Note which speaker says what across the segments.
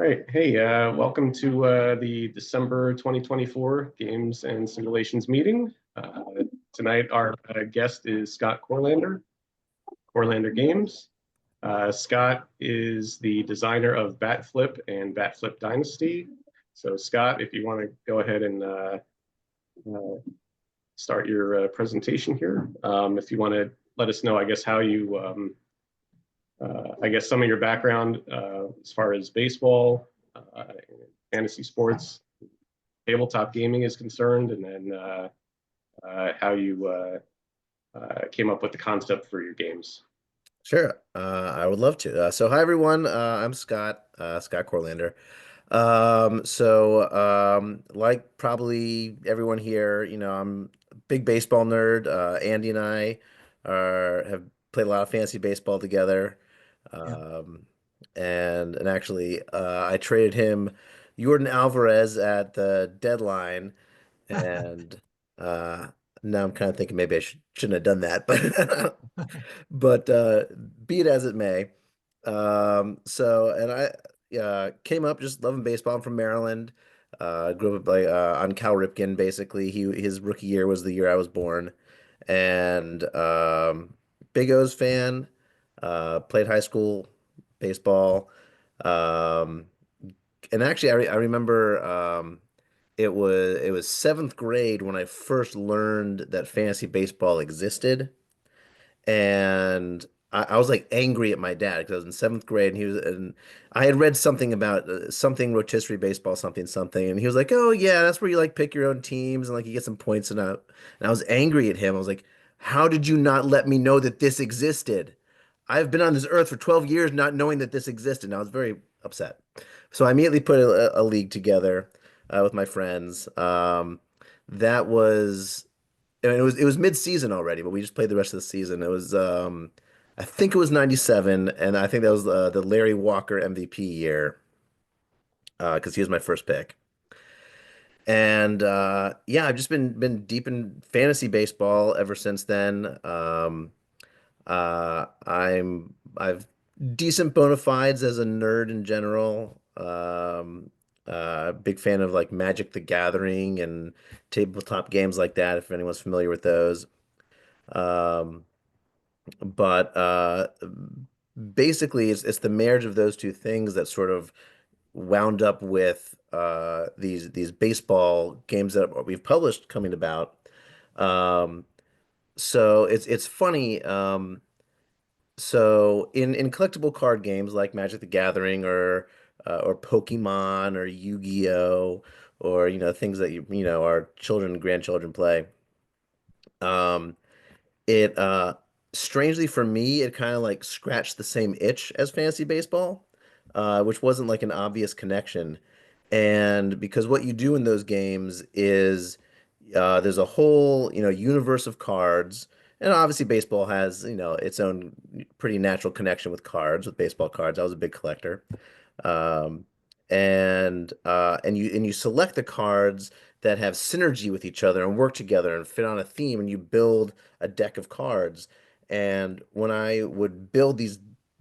Speaker 1: All right. Hey, welcome to the December 2024 Games and Simulations meeting. Tonight, our guest is Scott Courlander, Courlander Games. Scott is the designer of Batflip and Batflip Dynasty. So, Scott, if you want to go ahead and uh, start your presentation here, if you want to let us know, I guess, how you, I guess, some of your background as far as baseball, fantasy sports, tabletop gaming is concerned, and then how you came up with the concept for your games.
Speaker 2: Sure, I would love to. Hi everyone. I'm Scott, Scott Courlander. Like probably everyone here, I'm a big baseball nerd. Andy and I have played a lot of fantasy baseball together.
Speaker 1: Yeah.
Speaker 2: Um, and actually, I traded him Jordan Alvarez at the deadline, and uh, now I'm kind of thinking maybe I shouldn't have done that, but but be it as it may. And I came up just loving baseball. I'm from Maryland. Grew up like on Cal Ripken, basically. His rookie year was the year I was born, and Big O's fan. Played high school baseball. Um, and actually, I remember it was seventh grade when I first learned that fantasy baseball existed, and I was like angry at my dad because I was in seventh grade and I had read something about something rotisserie baseball, something something, and he was like, "Oh yeah, that's where you like pick your own teams and like you get some points." And I was angry at him. I was like, "How did you not let me know that this existed? I've been on this earth for 12 years not knowing that this existed." And I was very upset. So I immediately put a league together with my friends. That was and it was mid-season already, but we just played the rest of the season. It was I think it was 97, and I think that was the Larry Walker MVP year because he was my first pick. And yeah, I've just been deep in fantasy baseball ever since then. I've decent bona fides as a nerd in general. Big fan of like Magic the Gathering and tabletop games like that, if anyone's familiar with those. Um, but basically, it's the marriage of those two things that sort of wound up with these baseball games that we've published coming about. Um, so it's funny. So in collectible card games like Magic the Gathering or Pokemon or Yu-Gi-Oh, or things that our children and grandchildren play. Um, It strangely for me, it kind of like scratched the same itch as fantasy baseball, which wasn't like an obvious connection. And because what you do in those games is there's a whole, universe of cards. And obviously baseball has, its own pretty natural connection with cards, with baseball cards. I was a big collector. Um, and you select the cards that have synergy with each other and work together and fit on a theme, and you build a deck of cards. And when I would build these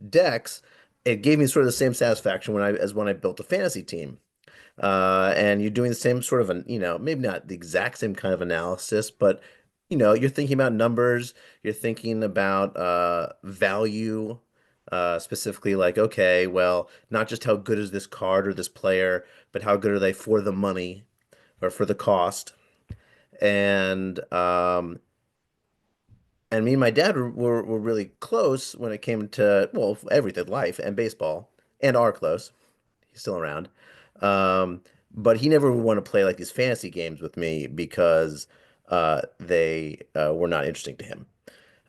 Speaker 2: decks, it gave me sort of the same satisfaction as when I built a fantasy team. And you're doing the same sort of maybe not the exact same kind of analysis, but you're thinking about numbers, you're thinking about value, specifically like, okay, well, not just how good is this card or this player, but how good are they for the money or for the cost. And and me and my dad were really close when it came to, well, everything, life and baseball, and are close. He's still around. Um, but he never would want to play like these fantasy games with me because they were not interesting to him.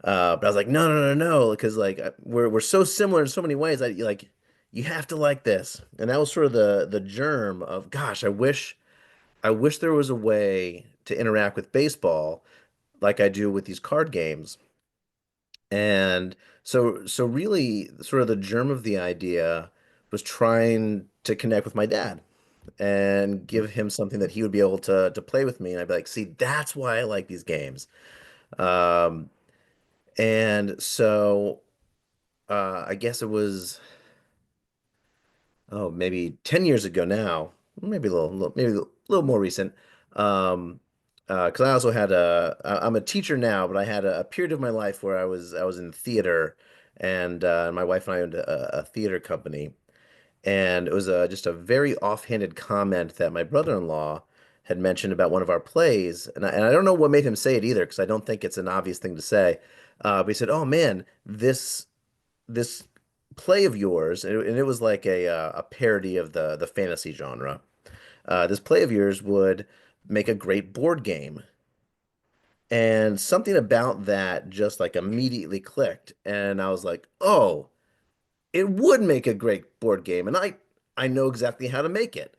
Speaker 2: But I was like, no, no, no, no, because like we're so similar in so many ways. You have to like this, and that was sort of the germ of, gosh, I wish there was a way to interact with baseball like I do with these card games. And so really, sort of the germ of the idea was trying to connect with my dad and give him something that he would be able to play with me. And I'd be like, see, that's why I like these games. Um, and so I guess it was oh, maybe 10 years ago now, maybe maybe a little more recent. Um, because I also had I'm a teacher now, but I had a period of my life where I was in theater, and my wife and I owned a theater company, and it was just a very offhanded comment that my brother-in-law had mentioned about one of our plays, and I don't know what made him say it either, because I don't think it's an obvious thing to say. But he said, "Oh man, this play of yours," and it was like a parody of the fantasy genre. This play of yours would make a great board game, and something about that just like immediately clicked, and I was like, "Oh, it would make a great board game," and I know exactly how to make it.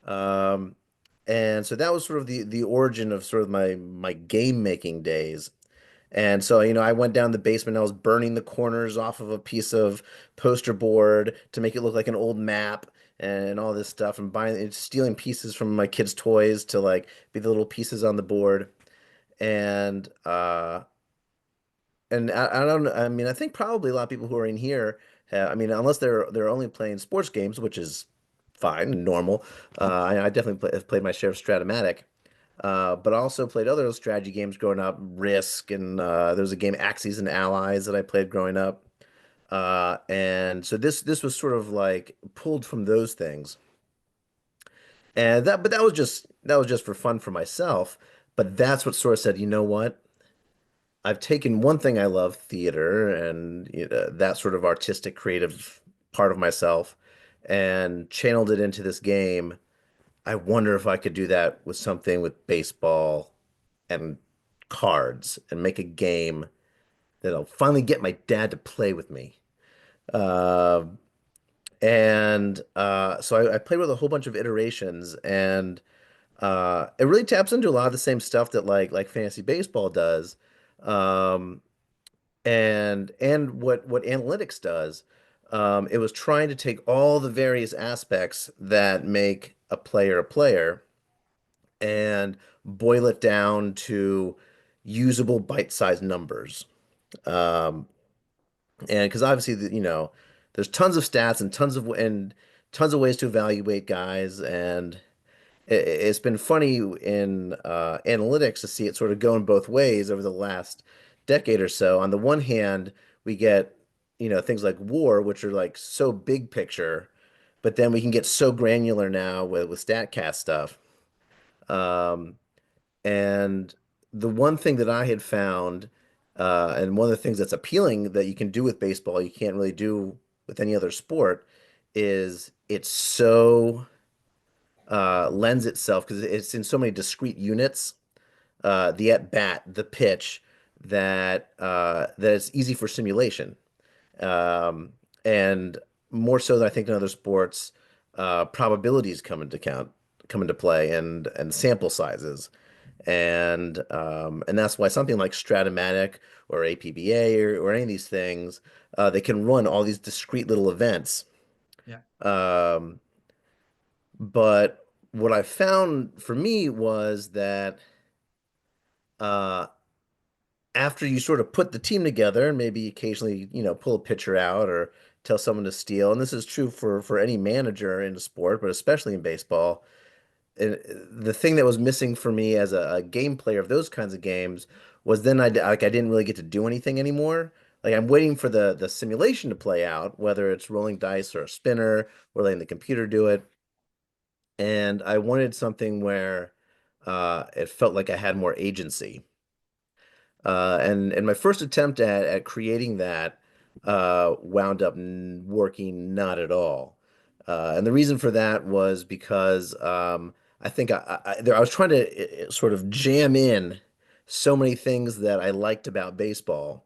Speaker 2: Um, and so that was sort of the origin of sort of my game making days. And so, I went down the basement. I was burning the corners off of a piece of poster board to make it look like an old map and all this stuff, and stealing pieces from my kids' toys to like be the little pieces on the board. And I don't know. I mean, I think probably a lot of people who are in here, I mean, unless they're only playing sports games, which is fine and normal. I definitely have played my share of Stratomatic. But I also played other strategy games growing up, Risk, and there was a game Axes and Allies that I played growing up. And so this was sort of like pulled from those things. But that was just for fun for myself. But that's what sort of said, you know what? I've taken one thing I love, theater, and that sort of artistic, creative part of myself, and channeled it into this game. I wonder if I could do that with something with baseball and cards and make a game that'll finally get my dad to play with me. Uh, so I played with a whole bunch of iterations, and it really taps into a lot of the same stuff that like fantasy baseball does, um, and what analytics does. It was trying to take all the various aspects that make a player and boil it down to usable bite-sized numbers. Um, and because obviously, there's tons of stats and tons of ways to evaluate guys, and it's been funny in analytics to see it sort of going both ways over the last decade or so. On the one hand, we get, things like WAR, which are like so big picture, but then we can get so granular now with StatCast stuff. Um, and the one thing that I had found, and one of the things that's appealing that you can do with baseball, you can't really do with any other sport, is it's so lends itself because it's in so many discrete units, the at bat, the pitch, that it's easy for simulation. Um, and more so than I think in other sports, probabilities come into play, and sample sizes. And that's why something like Stratomatic or APBA or any of these things, they can run all these discrete little events.
Speaker 3: Yeah.
Speaker 2: Um, but what I found for me was that uh, after you sort of put the team together and maybe occasionally, pull a pitcher out or tell someone to steal, and this is true for any manager in the sport, but especially in baseball. And the thing that was missing for me as a game player of those kinds of games was then I didn't really get to do anything anymore. Like I'm waiting for the simulation to play out, whether it's rolling dice or a spinner or letting the computer do it. And I wanted something where it felt like I had more agency. And my first attempt at creating that wound up working not at all. And the reason for that was because I think I was trying to sort of jam in so many things that I liked about baseball.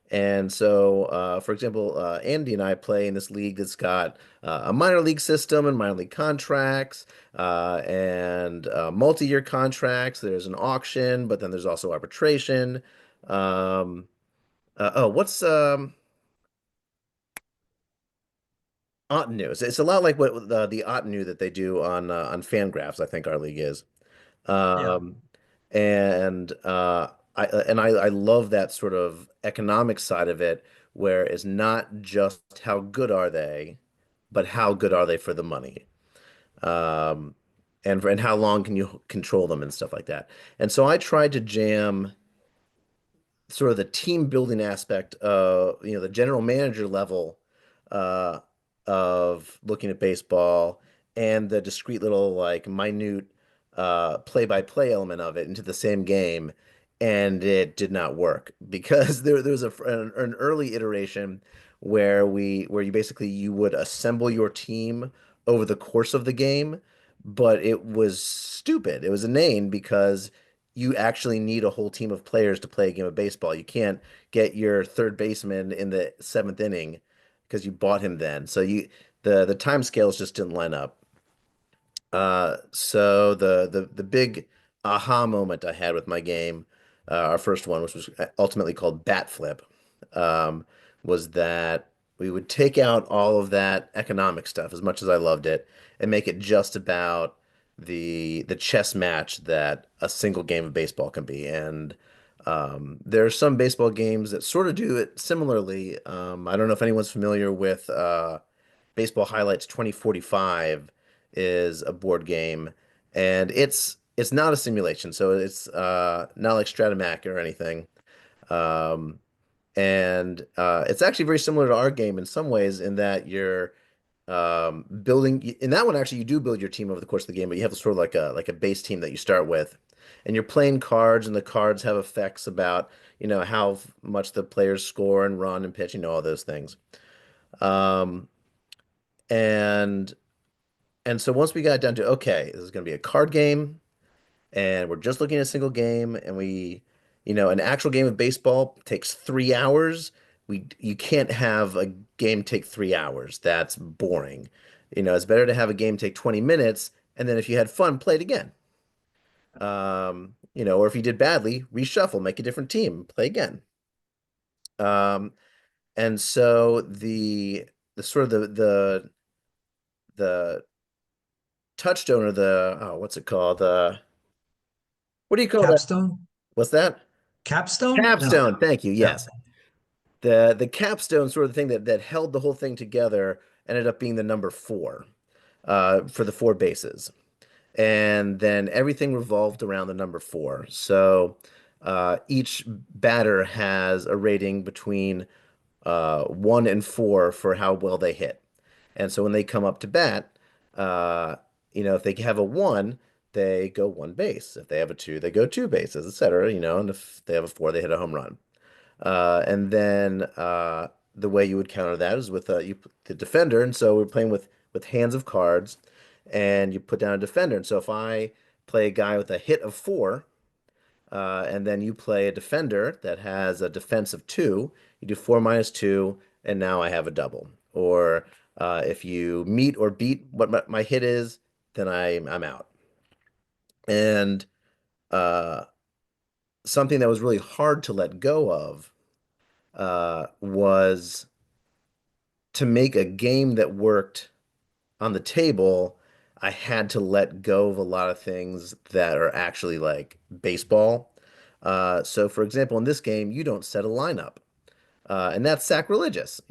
Speaker 2: And so, for example, Andy and I play in this league that's got a minor league system and minor league contracts, and multi-year contracts. There's an auction, but then there's also arbitration. Um, what's Ottoneu? It's a lot like what the Ottoneu that they do on Fangraphs, I think our league is.
Speaker 3: Yeah.
Speaker 2: Um, and I love that sort of economic side of it, where it's not just how good are they, but how good are they for the money? Um, and how long can you control them and stuff like that. And so I tried to jam sort of the team building aspect of, the general manager level uh, of looking at baseball and the discrete little like minute play-by-play element of it into the same game. And it did not work because there was an early iteration where you would assemble your team over the course of the game, but it was stupid. It was inane because you actually need a whole team of players to play a game of baseball. You can't get your third baseman in the seventh inning because you bought him then. So the time scales just didn't line up. So the big aha moment I had with my game, our first one, which was ultimately called Bat Flip, um, was that we would take out all of that economic stuff as much as I loved it and make it just about the chess match that a single game of baseball can be. And there are some baseball games that sort of do it similarly. I don't know if anyone's familiar with Baseball Highlights 2045 is a board game, and it's not a simulation, so it's not like Stratomac or anything. Um, and it's actually very similar to our game in some ways in that you're building in that one actually you do build your team over the course of the game, but you have sort of like a base team that you start with. And you're playing cards, and the cards have effects about, how much the players score and run and pitch, all those things. Um, and And so once we got down to, okay, this is going to be a card game, and we're just looking at a single game, and an actual game of baseball takes 3 hours. You can't have a game take 3 hours. That's boring. It's better to have a game take 20 minutes, and then if you had fun, play it again. Or if you did badly, reshuffle, make a different team, play again. Um, and so the sort of the touchstone or what's it called? What do you call that?
Speaker 3: Capstone?
Speaker 2: What's that?
Speaker 3: Capstone? No.
Speaker 2: Capstone. Thank you.
Speaker 3: No.
Speaker 2: Yes. The capstone sort of thing that held the whole thing together ended up being the number four for the four bases. And then everything revolved around the number four. So each batter has a rating between 1 and 4 for how well they hit. And so when they come up to bat, uh, if they have a 1, they go one base. If they have a 2, they go two bases, etc. And if they have a 4, they hit a home run. And then the way you would counter that is with the defender. And so we're playing with hands of cards, and you put down a defender. And so if I play a guy with a hit of 4, and then you play a defender that has a defense of 2, you do 4 minus 2, and now I have a double. Or if you meet or beat what my hit is, then I'm out. And uh, something that was really hard to let go of was to make a game that worked on the table. I had to let go of a lot of things that are actually like baseball. So, for example, in this game, you don't set a lineup, and that's sacrilegious.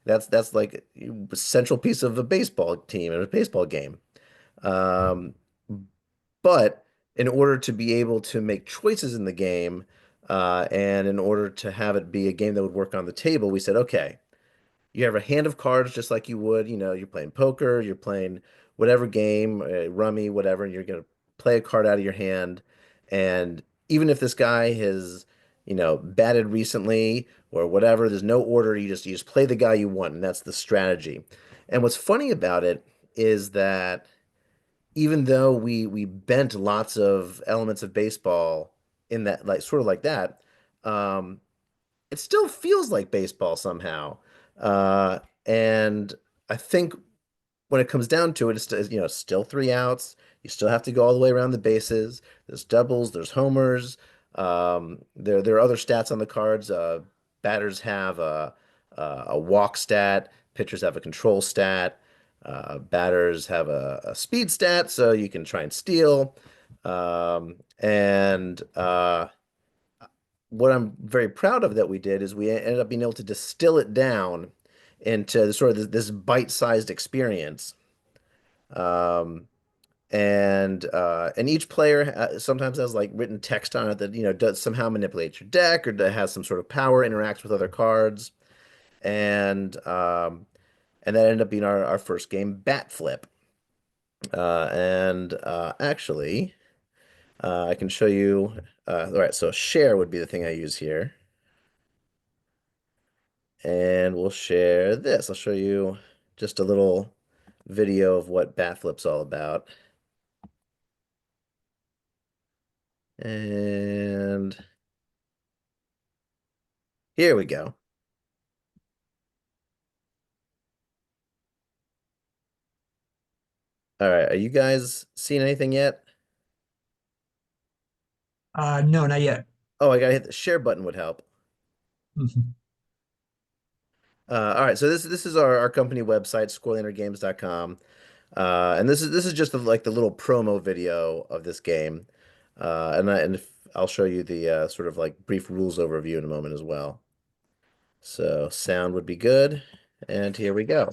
Speaker 2: That's like a central piece of a baseball team and a baseball game. Um, but in order to be able to make choices in the game, and in order to have it be a game that would work on the table, we said, okay, you have a hand of cards just like you would, you're playing poker, you're playing whatever game, rummy, whatever, and you're going to play a card out of your hand. And even if this guy has, batted recently or whatever, there's no order. You just play the guy you want, and that's the strategy. And what's funny about it is that even though we bent lots of elements of baseball in that, like sort of like that, um, it still feels like baseball somehow. Uh, and I think when it comes down to it, it's still 3 outs. You still have to go all the way around the bases. There's doubles, there's homers. There are other stats on the cards. Batters have a walk stat. Pitchers have a control stat. Batters have a speed stat, so you can try and steal. And what I'm very proud of that we did is we ended up being able to distill it down into sort of this bite-sized experience. Um, and each player sometimes has like written text on it that does somehow manipulate your deck or that has some sort of power, interacts with other cards, and that ended up being our first game, Bat Flip. And actually, I can show you. All right, so share would be the thing I use here, and we'll share this. I'll show you just a little video of what Bat Flip's all about. And here we go. All right, are you guys seeing anything yet?
Speaker 3: No, not yet.
Speaker 2: Oh, I gotta hit the share button would help.
Speaker 3: Mhm.
Speaker 2: All right, so this is our company website, scorelandergames.com. And this is just like the little promo video of this game. I'll show you the sort of like brief rules overview in a moment as well. So sound would be good. And here we go.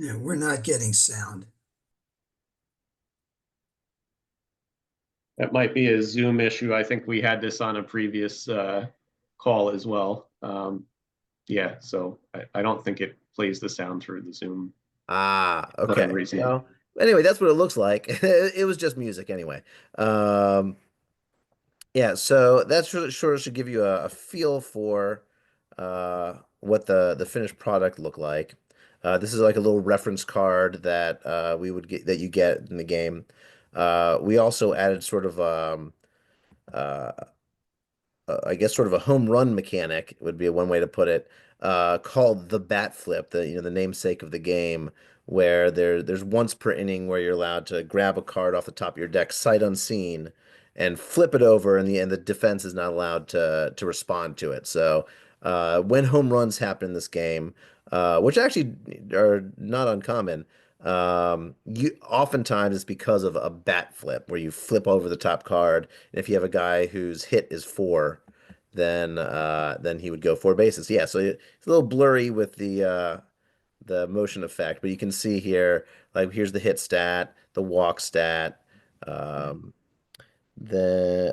Speaker 3: Yeah, we're not getting sound.
Speaker 1: That might be a Zoom issue. I think we had this on a previous call as well. Yeah, so I don't think it plays the sound through the Zoom
Speaker 2: Ah,
Speaker 1: for
Speaker 2: okay.
Speaker 1: whatever reason.
Speaker 2: Well, anyway, that's what it looks like. It was just music anyway. Um, Yeah, so that sort of should give you a feel for what the finished product looked like. This is like a little reference card that we would get that you get in the game. We also added sort of uh, I guess sort of a home run mechanic would be one way to put it, called the bat flip, the namesake of the game, where there's once per inning where you're allowed to grab a card off the top of your deck sight unseen and flip it over, and the defense is not allowed to respond to it. So when home runs happen in this game, which actually are not uncommon. You oftentimes it's because of a bat flip where you flip over the top card, and if you have a guy whose hit is four, then he would go four bases. Yeah, so it's a little blurry with the motion effect, but you can see here, like here's the hit stat, the walk stat, um, then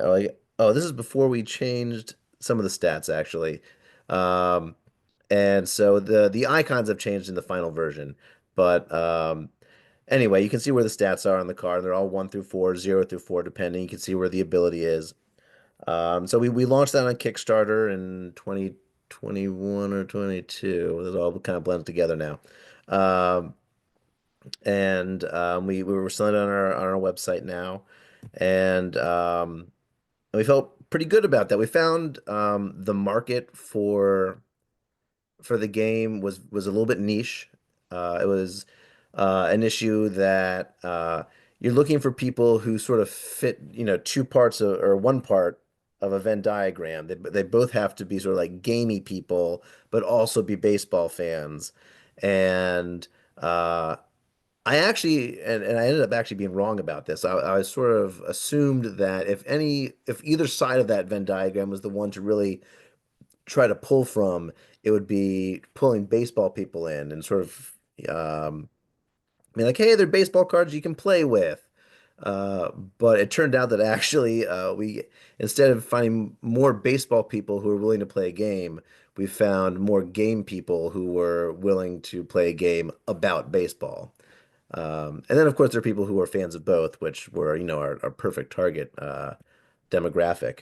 Speaker 2: oh, this is before we changed some of the stats actually. Um, and so the icons have changed in the final version, but anyway, you can see where the stats are on the card. They're all 1 through 4, 0 through 4, depending. You can see where the ability is. So we launched that on Kickstarter in 2021 or 22. It all kind of blends together now. Um, and we were selling it on our website now. And we felt pretty good about that. We found the market for the game was a little bit niche. It was an issue that you're looking for people who sort of fit, two parts or one part of a Venn diagram. They both have to be sort of like gamey people, but also be baseball fans. And I actually, and I ended up actually being wrong about this. I sort of assumed that if either side of that Venn diagram was the one to really try to pull from, it would be pulling baseball people in and sort of like, hey, they're baseball cards you can play with. Uh, but it turned out that actually we instead of finding more baseball people who were willing to play a game, we found more game people who were willing to play a game about baseball. And then of course there are people who are fans of both, which were, our perfect target demographic.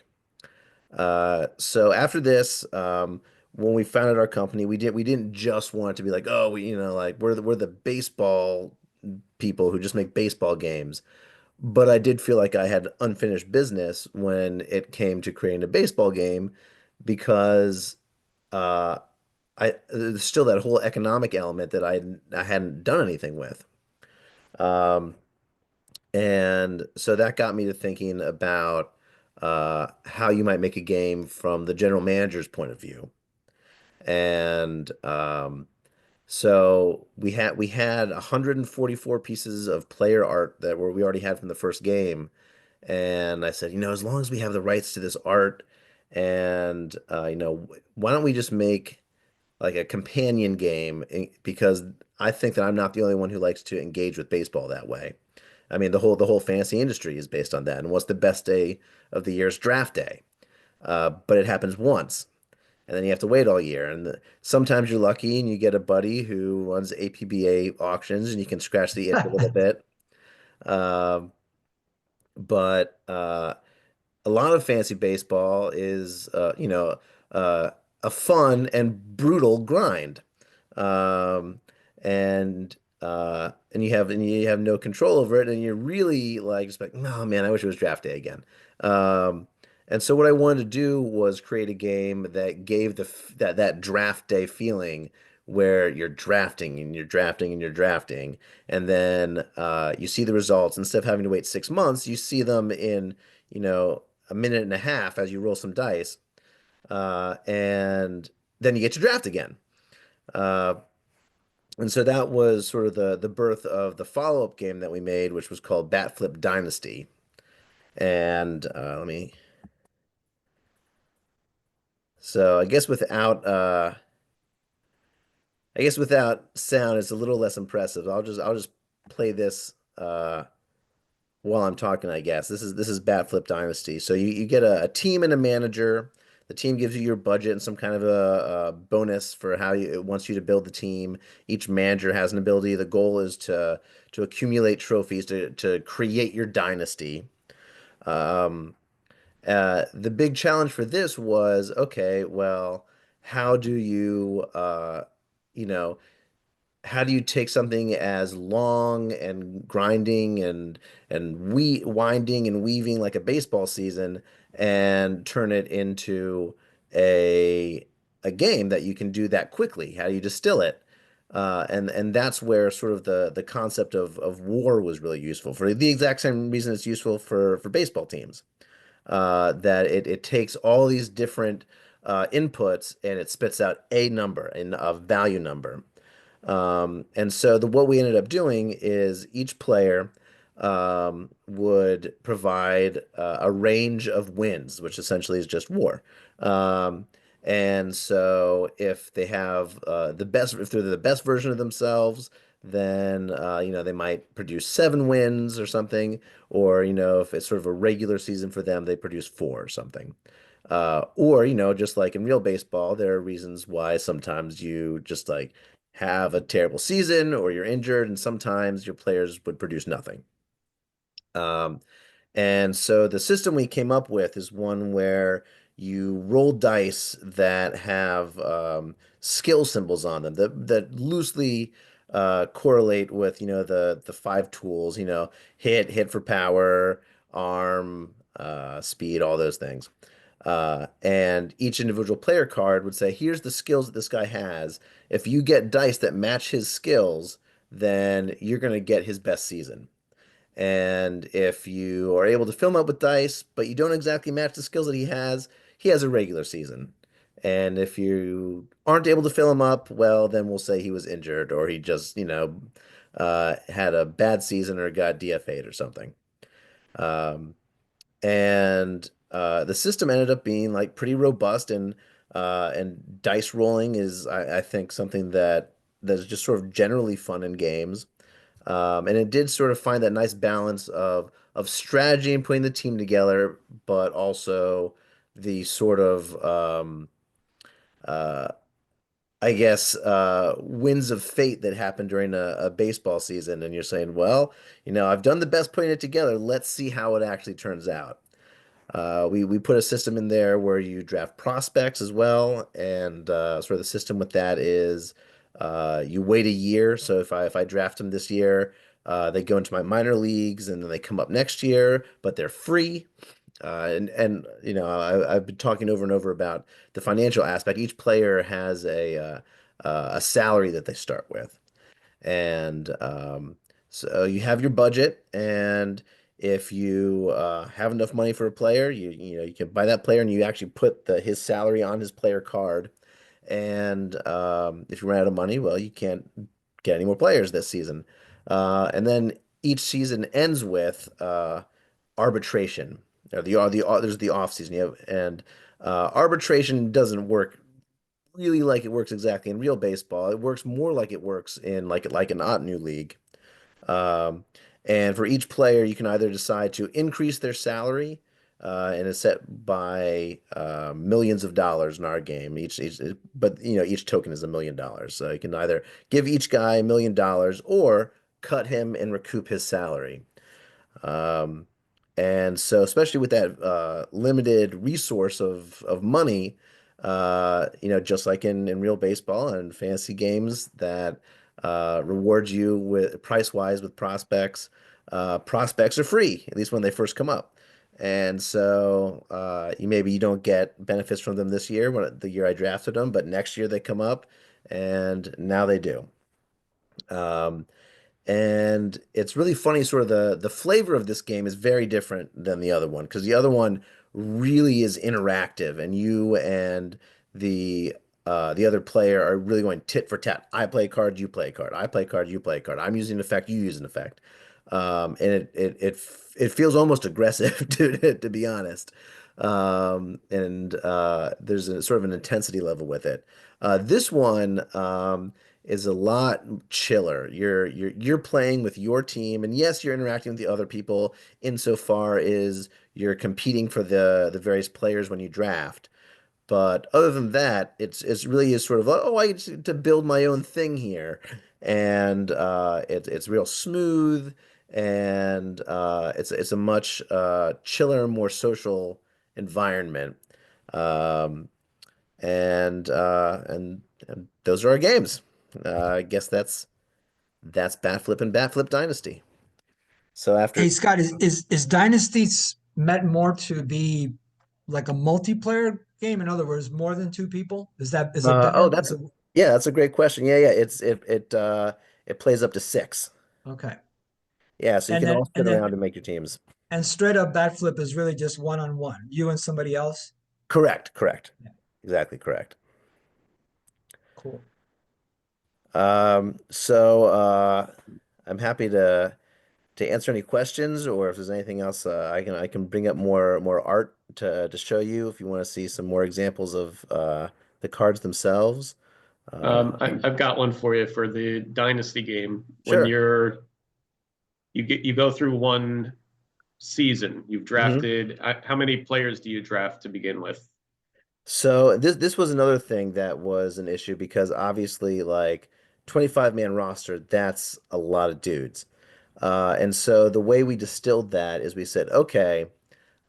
Speaker 2: So after this, when we founded our company, we didn't just want it to be like, oh, like we're the baseball people who just make baseball games. But I did feel like I had unfinished business when it came to creating a baseball game because uh, there's still that whole economic element that I hadn't done anything with. Um, And so that got me to thinking about how you might make a game from the general manager's point of view. And so we had 144 pieces of player art that we already had from the first game. And I said, as long as we have the rights to this art, and why don't we just make like a companion game? Because I think that I'm not the only one who likes to engage with baseball that way. I mean, the whole fantasy industry is based on that. And what's the best day of the year is draft day. But it happens once, and then you have to wait all year. And sometimes you're lucky and you get a buddy who runs APBA auctions, and you can scratch the itch a little bit. Um, but a lot of fantasy baseball is, uh, a fun and brutal grind. Um, and you have no control over it, and you're really like just like, oh man, I wish it was draft day again. Um, and so what I wanted to do was create a game that gave that draft day feeling where you're drafting and you're drafting and you're drafting, and then you see the results instead of having to wait 6 months. You see them in a minute and a half as you roll some dice, and then you get to draft again. Uh, and so that was sort of the birth of the follow-up game that we made, which was called Bat Flip Dynasty. And so I guess without sound, it's a little less impressive. I'll just play this while I'm talking, I guess. This is Bat Flip Dynasty. So you get a team and a manager. The team gives you your budget and some kind of a bonus for how it wants you to build the team. Each manager has an ability. The goal is to accumulate trophies to create your dynasty. Um, the big challenge for this was, okay, well, how do you know, how do you take something as long and grinding and we winding and weaving like a baseball season and turn it into a a game that you can do that quickly? How do you distill it? And that's where sort of the concept of war was really useful for the exact same reason it's useful for baseball teams. That it takes all these different inputs and it spits out a number, a value number. And so what we ended up doing is each player would provide a range of wins, which essentially is just war. Um, and so if they have if they're the best version of themselves, then they might produce 7 wins or something. Or if it's sort of a regular season for them, they produce 4 or something. Or just like in real baseball, there are reasons why sometimes you just like have a terrible season or you're injured, and sometimes your players would produce nothing. Um, and so the system we came up with is one where you roll dice that have skill symbols on them that loosely correlate with the 5 tools, hit for power, arm, speed, all those things. And each individual player card would say, here's the skills that this guy has. If you get dice that match his skills, then you're going to get his best season. And if you are able to fill him up with dice, but you don't exactly match the skills that he has a regular season. And if you aren't able to fill him up, well, then we'll say he was injured or he just, had a bad season or got DFA'd or something. Um, and the system ended up being like pretty robust, and dice rolling is I think something that's just sort of generally fun in games. And it did sort of find that nice balance of strategy and putting the team together, but also the sort of uh, I guess winds of fate that happen during a baseball season. And you're saying, well, I've done the best putting it together. Let's see how it actually turns out. We put a system in there where you draft prospects as well, and sort of the system with that is you wait a year. So if I draft them this year, they go into my minor leagues, and then they come up next year, but they're free. And I've been talking over and over about the financial aspect. Each player has a salary that they start with. And So you have your budget, and if you have enough money for a player, you can buy that player, and you actually put his salary on his player card. And if you run out of money, well, you can't get any more players this season. And then each season ends with arbitration. There's the off season. And arbitration doesn't work really like it works exactly in real baseball. It works more like it works in like an Ottoneu league. Um, and for each player, you can either decide to increase their salary, and it's set by millions of dollars in our game. But each token is $1 million. So you can either give each guy $1 million or cut him and recoup his salary. Um, and so, especially with that limited resource of money, just like in real baseball and fantasy games that reward you with price-wise with prospects, prospects are free, at least when they first come up. And so you don't get benefits from them this year, the year I drafted them, but next year they come up, and now they do. Um, and it's really funny, sort of the flavor of this game is very different than the other one because the other one really is interactive, and you and the other player are really going tit for tat. I play a card, you play a card. I play a card, you play a card. I'm using an effect, you use an effect. And it feels almost aggressive to be honest. And there's a sort of an intensity level with it. This one is a lot chiller. You're playing with your team, and yes, you're interacting with the other people insofar as you're competing for the various players when you draft. But other than that, it's really is sort of like, oh, I get to build my own thing here, and it's real smooth, and it's a much chiller, more social environment. Um, and those are our games. I guess that's Bat Flip and Bat Flip Dynasty. So
Speaker 3: Hey
Speaker 2: after,
Speaker 3: Scott, is Dynasty meant more to be like a multiplayer game? In other words, more than two people? Is it
Speaker 2: oh,
Speaker 3: better?
Speaker 2: that's yeah, that's a great question. Yeah, yeah, it plays up to six.
Speaker 3: Okay.
Speaker 2: Yeah, so you
Speaker 3: And
Speaker 2: can all
Speaker 3: then
Speaker 2: sit around and make your teams.
Speaker 3: straight up bat flip is really just one on one, you and somebody else.
Speaker 2: Correct, correct,
Speaker 3: Yeah,
Speaker 2: exactly correct.
Speaker 3: cool.
Speaker 2: So I'm happy to answer any questions, or if there's anything else, I can bring up more art to show you if you want to see some more examples of the cards themselves. Uh,
Speaker 1: I've got one for you for the Dynasty game. When
Speaker 2: sure.
Speaker 1: you go through one season, you've
Speaker 2: hmm
Speaker 1: drafted, how many players do you draft to begin with?
Speaker 2: So this was another thing that was an issue because obviously like 25-man roster, that's a lot of dudes. And so the way we distilled that is we said, okay,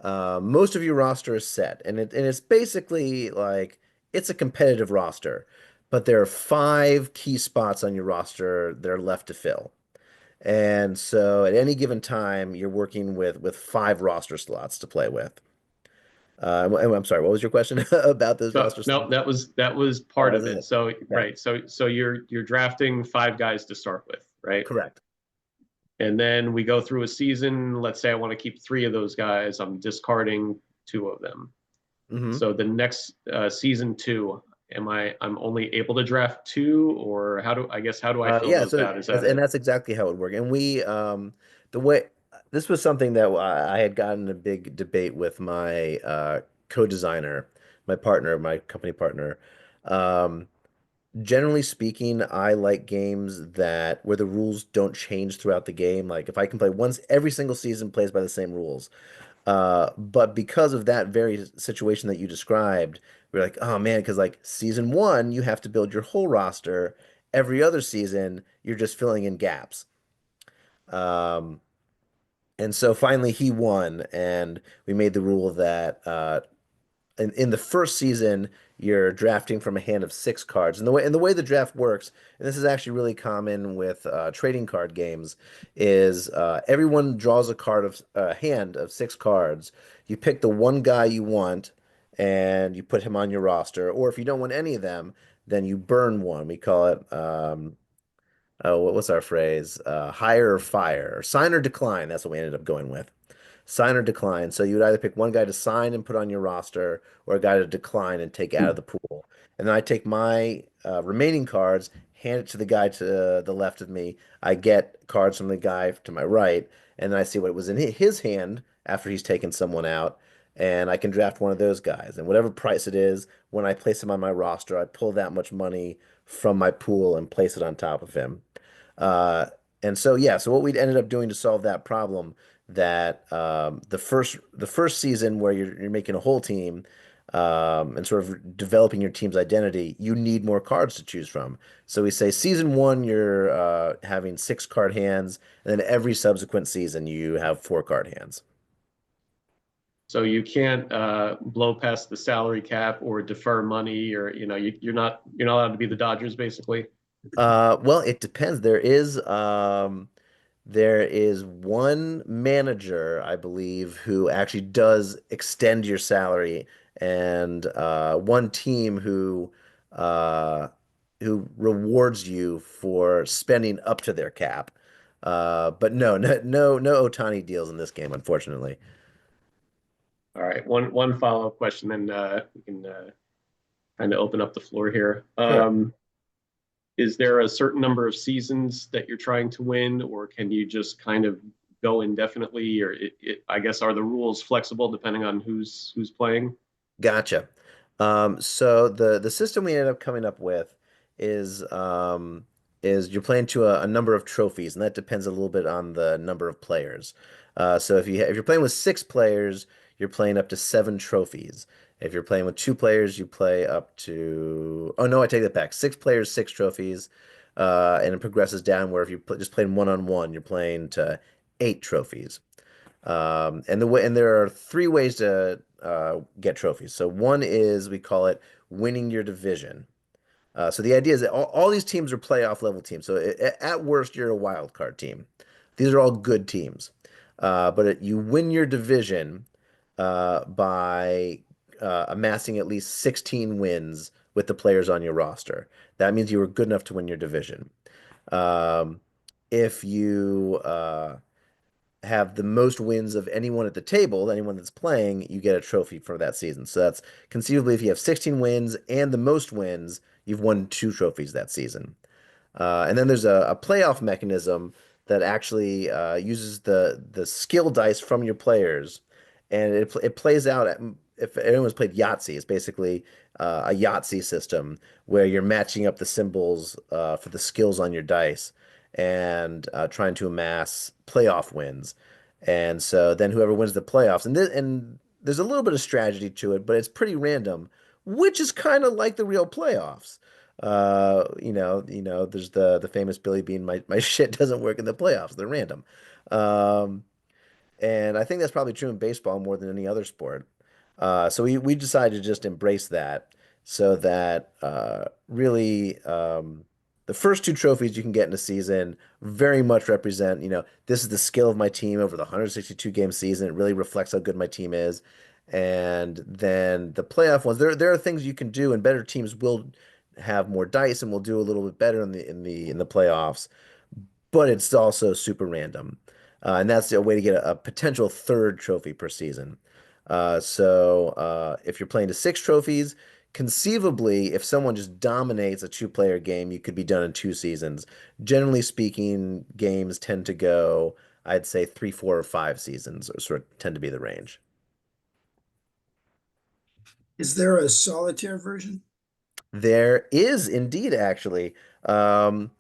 Speaker 2: most of your roster is set, and it's basically like it's a competitive roster, but there are five key spots on your roster that are left to fill. And so at any given time, you're working with five roster slots to play with. I'm sorry, what was your question about those
Speaker 1: So
Speaker 2: roster
Speaker 1: no,
Speaker 2: slots?
Speaker 1: that was
Speaker 2: Oh,
Speaker 1: part
Speaker 2: that was
Speaker 1: of it.
Speaker 2: it.
Speaker 1: So
Speaker 2: Okay,
Speaker 1: right, so you're drafting five guys to start with, right?
Speaker 2: correct.
Speaker 1: And then we go through a season. Let's say I want to keep three of those guys. I'm discarding two of them.
Speaker 2: hmm
Speaker 1: So the next season two, I'm only able to draft two, or how do I fill
Speaker 2: Yeah,
Speaker 1: those
Speaker 2: so
Speaker 1: out? Is that
Speaker 2: and
Speaker 1: it?
Speaker 2: that's exactly how it would work. And the way this was something that I had gotten a big debate with my co-designer, my partner, my company partner. Um, Generally speaking, I like games that where the rules don't change throughout the game. Like if I can play once every single season plays by the same rules. But because of that very situation that you described, we're like, oh man, because like season one, you have to build your whole roster. Every other season, you're just filling in gaps. Um, and so finally he won, and we made the rule that in the first season, you're drafting from a hand of six cards. And the way the draft works, and this is actually really common with trading card games, is everyone draws a hand of six cards. You pick the one guy you want, and you put him on your roster. Or if you don't want any of them, then you burn one. We call it Oh, what's our phrase? Hire or fire, or sign or decline. That's what we ended up going with. Sign or decline. So you would either pick one guy to sign and put on your roster, or a guy to decline and take out of the pool. And then I take my remaining cards, hand it to the guy to the left of me. I get cards from the guy to my right, and then I see what was in his hand after he's taken someone out, and I can draft one of those guys. And whatever price it is, when I place him on my roster, I pull that much money from my pool and place it on top of him. Uh, and so yeah, so what we ended up doing to solve that problem, that the first season where you're making a whole team, and sort of developing your team's identity, you need more cards to choose from. So we say season one you're having 6 card hands, and then every subsequent season you have 4 card hands.
Speaker 1: So you can't blow past the salary cap or defer money, or you're not allowed to be the Dodgers basically.
Speaker 2: Well, it depends. There is one manager, I believe, who actually does extend your salary, and one team who rewards you for spending up to their cap. But no Otani deals in this game, unfortunately.
Speaker 1: All right, one follow-up question, then we can kind of open up the floor here.
Speaker 2: Sure.
Speaker 1: Is there a certain number of seasons that you're trying to win, or can you just kind of go indefinitely? Or I guess, are the rules flexible depending on who's playing?
Speaker 2: Gotcha. So the system we ended up coming up with is you're playing to a number of trophies, and that depends a little bit on the number of players. So if you're playing with 6 players, you're playing up to 7 trophies. If you're playing with 2 players, you play up to, oh no, I take that back. 6 players, 6 trophies, and it progresses down where if you're just playing one-on-one, you're playing to 8 trophies. And there are 3 ways to get trophies. So one is we call it winning your division. So the idea is that all these teams are playoff level teams. So at worst, you're a wild card team. These are all good teams. You win your division by amassing at least 16 wins with the players on your roster. That means you were good enough to win your division. Um, if you have the most wins of anyone at the table, anyone that's playing, you get a trophy for that season. So that's conceivably if you have 16 wins and the most wins, you've won 2 trophies that season. And then there's a playoff mechanism that actually uses the skill dice from your players, and it plays out if anyone's played Yahtzee, it's basically a Yahtzee system where you're matching up the symbols for the skills on your dice and trying to amass playoff wins. And so then whoever wins the playoffs, and there's a little bit of strategy to it, but it's pretty random, which is kind of like the real playoffs. There's the famous Billy Bean, my shit doesn't work in the playoffs. They're random. Um, and I think that's probably true in baseball more than any other sport. So we decided to just embrace that so that really the first 2 trophies you can get in a season very much represent, this is the skill of my team over the 162 game season. It really reflects how good my team is. And then the playoff ones, there are things you can do, and better teams will have more dice and will do a little bit better in the playoffs, but it's also super random. And that's a way to get a potential third trophy per season. If you're playing to 6 trophies, conceivably, if someone just dominates a 2 player game, you could be done in 2 seasons. Generally speaking, games tend to go, I'd say 3, 4, or 5 seasons, or sort of tend to be the range.
Speaker 4: Is there a solitaire version?
Speaker 2: There is indeed actually. And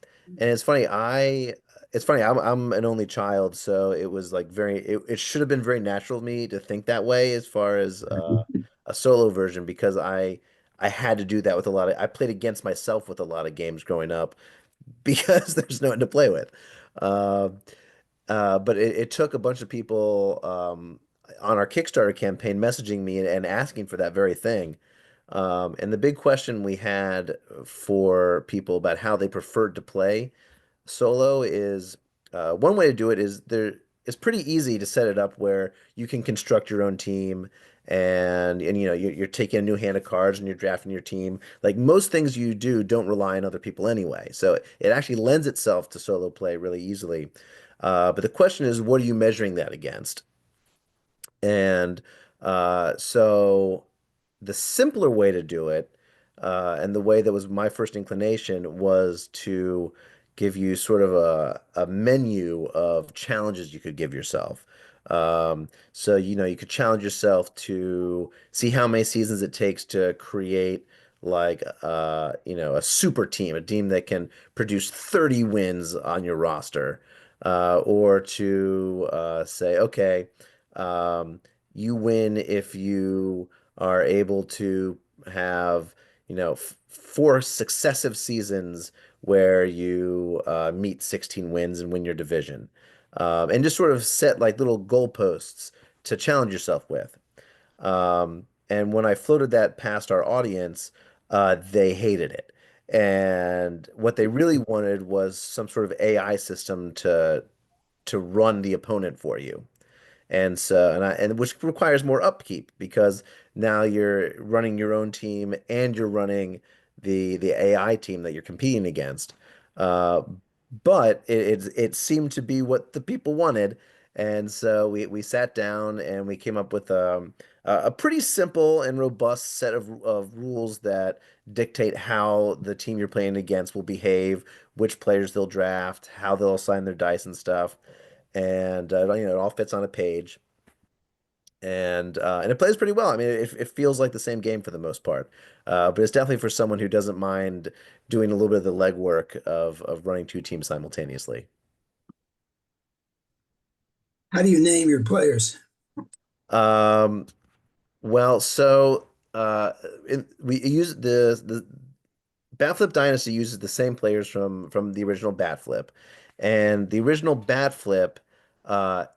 Speaker 2: it's funny, I'm an only child, so it was like it should have been very natural to me to think that way as far as a solo version, because I had to do that with I played against myself with a lot of games growing up because there's no one to play with. Uh, but it took a bunch of people on our Kickstarter campaign messaging me and asking for that very thing. And the big question we had for people about how they preferred to play solo is one way to do it is it's pretty easy to set it up where you can construct your own team and you're taking a new hand of cards and you're drafting your team. Like most things you do don't rely on other people anyway. So it actually lends itself to solo play really easily. But the question is, what are you measuring that against? And so the simpler way to do it, and the way that was my first inclination, was to give you sort of a menu of challenges you could give yourself. So, you could challenge yourself to see how many seasons it takes to create like a super team, a team that can produce 30 wins on your roster. Or to say, okay, um, you win if you are able to have, four successive seasons where you meet 16 wins and win your division. And just sort of set like little goalposts to challenge yourself with. And when I floated that past our audience, they hated it. And what they really wanted was some sort of AI system to run the opponent for you. And which requires more upkeep because now you're running your own team and you're running the AI team that you're competing against. Uh, but it seemed to be what the people wanted, and so we sat down and we came up with a pretty simple and robust set of rules that dictate how the team you're playing against will behave, which players they'll draft, how they'll assign their dice and stuff. And it all fits on a page, and it plays pretty well. I mean, it feels like the same game for the most part, but it's definitely for someone who doesn't mind doing a little bit of the legwork of running two teams simultaneously.
Speaker 4: How do you name your players?
Speaker 2: Um, well, so we use the Bat Flip Dynasty uses the same players from the original Bat Flip, and the original Bat Flip,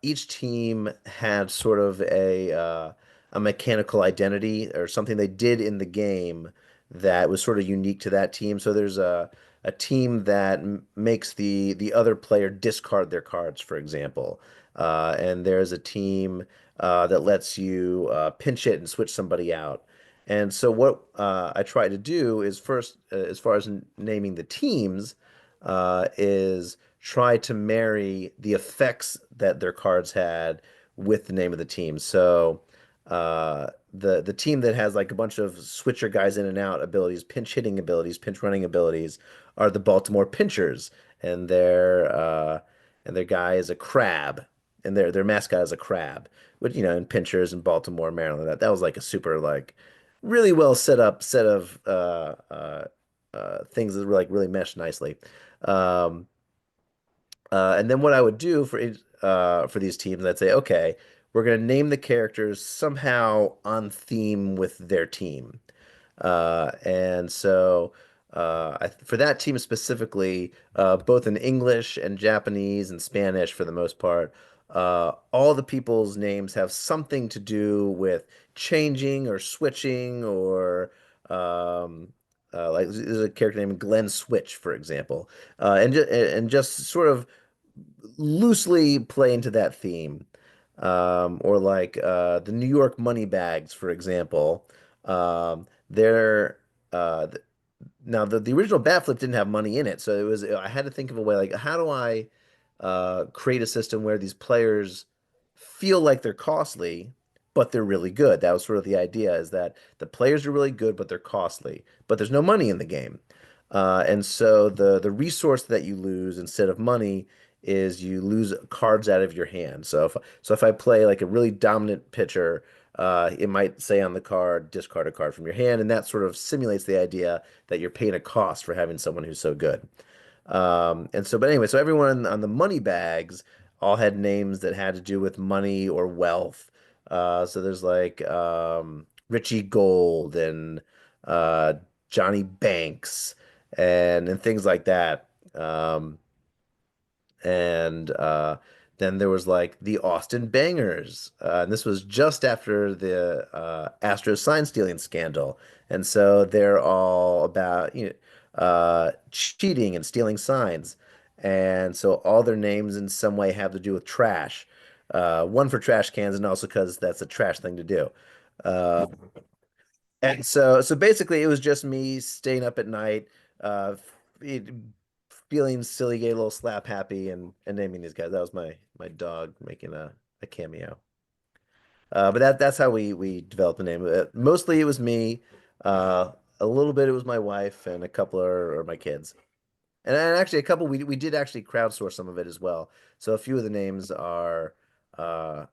Speaker 2: each team had sort of a mechanical identity or something they did in the game that was sort of unique to that team. So there's a team that makes the other player discard their cards, for example, and there's a team that lets you pinch hit and switch somebody out. And so what I try to do is first, as far as naming the teams, is try to marry the effects that their cards had with the name of the team. So the team that has like a bunch of switcher guys in and out abilities, pinch hitting abilities, pinch running abilities, are the Baltimore Pinchers, and their guy is a crab, and their mascot is a crab. Which, in Pinchers in Baltimore, Maryland, that was like a super like really well set up set of things that were like really meshed nicely. Um, and then what I would do for these teams, I'd say, okay, we're gonna name the characters somehow on theme with their team. And so for that team specifically, both in English and Japanese and Spanish for the most part, all the people's names have something to do with changing or switching or like there's a character named Glenn Switch, for example, and just sort of loosely play into that theme. Or like the New York Money Bags, for example. They're th Now the original Bat Flip didn't have money in it, so I had to think of a way like how do I create a system where these players feel like they're costly, but they're really good. That was sort of the idea, is that the players are really good, but they're costly, but there's no money in the game. And so the resource that you lose instead of money is you lose cards out of your hand. So if I play like a really dominant pitcher, it might say on the card, discard a card from your hand, and that sort of simulates the idea that you're paying a cost for having someone who's so good. But anyway, so everyone on the money bags all had names that had to do with money or wealth. So there's like Richie Gold and uh, Johnny Banks and things like that. And Then there was like the Austin Bangers. And this was just after the Astros sign stealing scandal. And so they're all about cheating and stealing signs. And so all their names in some way have to do with trash. One for trash cans and also because that's a trash thing to do. Uh, and so basically, it was just me staying up at night, it, feeling silly, getting a little slap happy, and naming these guys. That was my dog making a cameo. But that's how we developed the name. Mostly it was me. A little bit it was my wife, and a couple are my kids. And actually a couple we did actually crowdsource some of it as well. So a few of the names are uh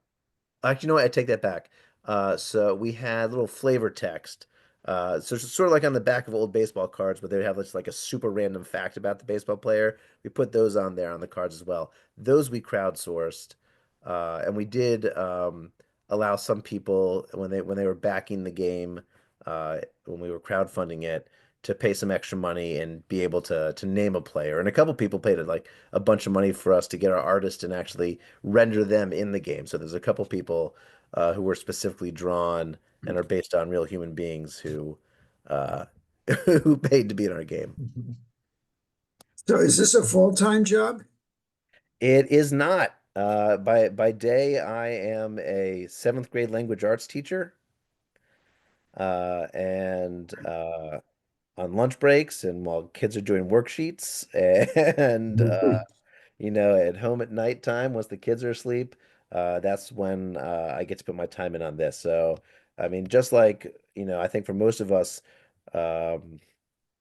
Speaker 2: actually, you know what? I take that back. So we had little flavor text. So it's sort of like on the back of old baseball cards, but they would have just like a super random fact about the baseball player. We put those on there on the cards as well. Those we crowdsourced, and we did allow some people when they were backing the game, when we were crowdfunding it, to pay some extra money and be able to name a player. And a couple people paid like a bunch of money for us to get our artist and actually render them in the game. So there's a couple people who were specifically drawn and are based on real human beings who uh, who paid to be in our game.
Speaker 4: So is this a full-time job?
Speaker 2: It is not. By day, I am a seventh grade language arts teacher, and on lunch breaks and while kids are doing worksheets and at home at nighttime once the kids are asleep, that's when I get to put my time in on this. So, I mean, just like, I think for most of us, um,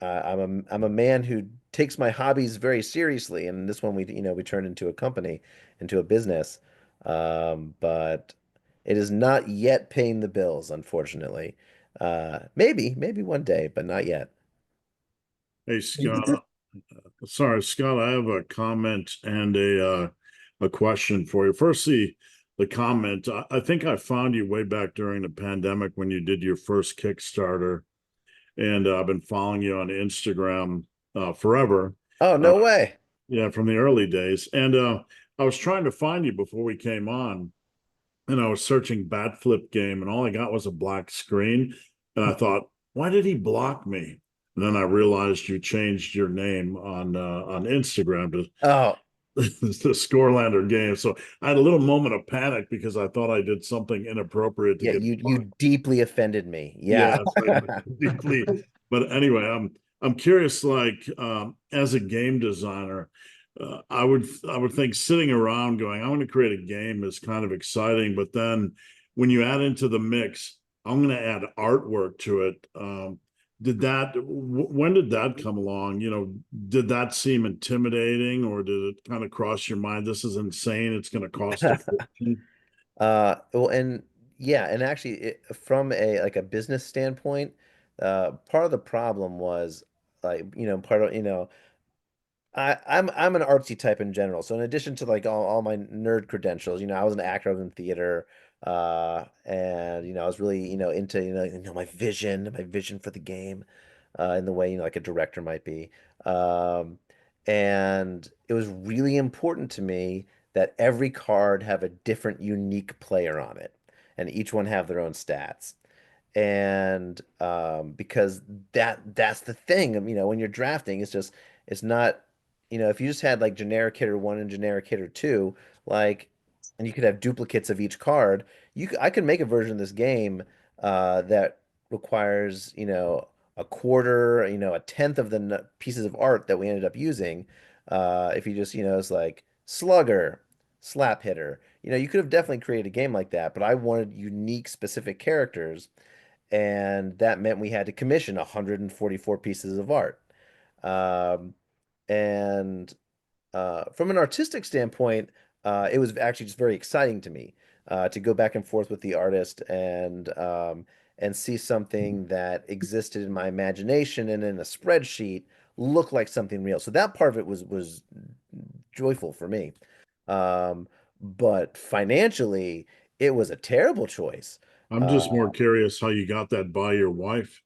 Speaker 2: I'm a man who takes my hobbies very seriously, and this one we turned into a company, into a business, but it is not yet paying the bills, unfortunately. Maybe one day, but not yet.
Speaker 5: Hey, Scott. Sorry, Scott, I have a comment and a question for you. First, the comment. I think I found you way back during the pandemic when you did your first Kickstarter, and I've been following you on Instagram forever.
Speaker 2: Oh,
Speaker 5: Uh,
Speaker 2: no way.
Speaker 5: yeah, from the early days. And I was trying to find you before we came on, and I was searching bat flip game, and all I got was a black screen. And I thought, why did he block me? And then I realized you changed your name on Instagram to
Speaker 2: Oh,
Speaker 5: the Scorelander Games. So I had a little moment of panic because I thought I did something inappropriate to
Speaker 2: yeah,
Speaker 5: get
Speaker 2: you deeply offended me. Yeah.
Speaker 5: yeah, deeply. But anyway, I'm curious. Like as a game designer, I would think sitting around going, "I want to create a game" is kind of exciting. But then when you add into the mix, I'm going to add artwork to it. When did that come along? Did that seem intimidating, or did it kind of cross your mind? This is insane. It's going to cost a fortune.
Speaker 2: Well, and yeah, and actually, from a business standpoint, part of the problem was like, part of, I'm an artsy type in general. So in addition to like all my nerd credentials, I was an actor, I was in theater, and I was really, into, my vision for the game, in the way, like a director might be. Um, and it was really important to me that every card have a different unique player on it, and each one have their own stats. And because that's the thing, when you're drafting, it's not, if you just had like generic hitter one and generic hitter two, like, and you could have duplicates of each card, I could make a version of this game that requires, a quarter, a tenth of the pieces of art that we ended up using. If you just, it's like slugger, slap hitter, you could have definitely created a game like that, but I wanted unique, specific characters, and that meant we had to commission 144 pieces of art. Um, and from an artistic standpoint, it was actually just very exciting to me to go back and forth with the artist and see something that existed in my imagination and in a spreadsheet look like something real. So that part of it was joyful for me. But financially, it was a terrible choice.
Speaker 5: I'm
Speaker 2: Uh,
Speaker 5: just more curious how you got that by your wife.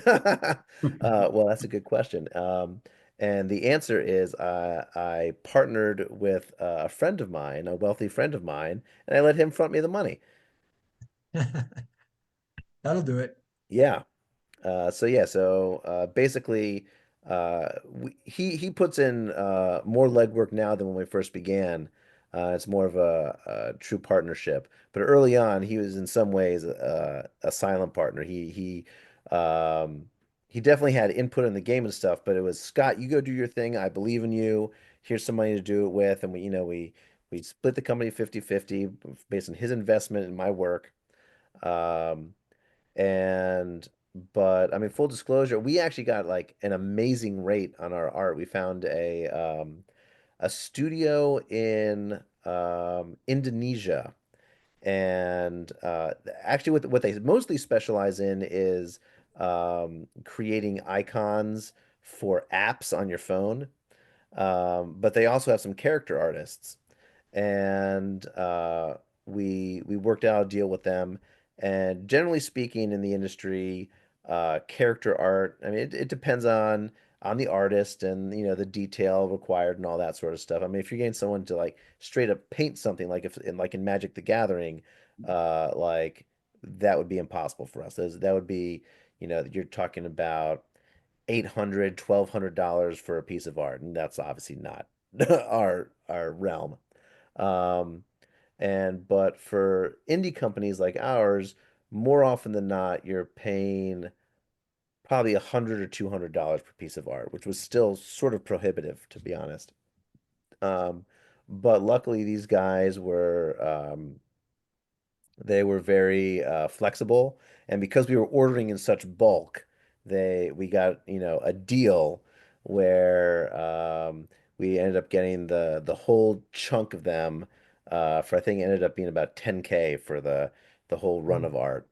Speaker 2: well, that's a good question. And the answer is I partnered with a friend of mine, a wealthy friend of mine, and I let him front me the money.
Speaker 3: That'll do it.
Speaker 2: Yeah. So basically, he puts in more legwork now than when we first began. It's more of a true partnership. But early on, he was in some ways a silent partner. He definitely had input in the game and stuff, but it was Scott, you go do your thing. I believe in you. Here's some money to do it with. And we split the company 50-50 based on his investment in my work. Um, and but I mean, full disclosure, we actually got like an amazing rate on our art. We found a studio in Indonesia, and actually, what they mostly specialize in is creating icons for apps on your phone. But they also have some character artists, and we worked out a deal with them. And generally speaking, in the industry, character art, I mean, it depends on the artist and the detail required and all that sort of stuff. I mean, if you're getting someone to like straight up paint something, like in Magic the Gathering, like that would be impossible for us. That would be, you're talking about 800, $1,200 for a piece of art, and that's obviously not our realm. Um, but for indie companies like ours, more often than not, you're paying probably 100 or $200 per piece of art, which was still sort of prohibitive, to be honest. Um, but luckily, these guys were they were very flexible, and because we were ordering in such bulk, we got a deal where we ended up getting the whole chunk of them for I think it ended up being about 10K for the whole run of art,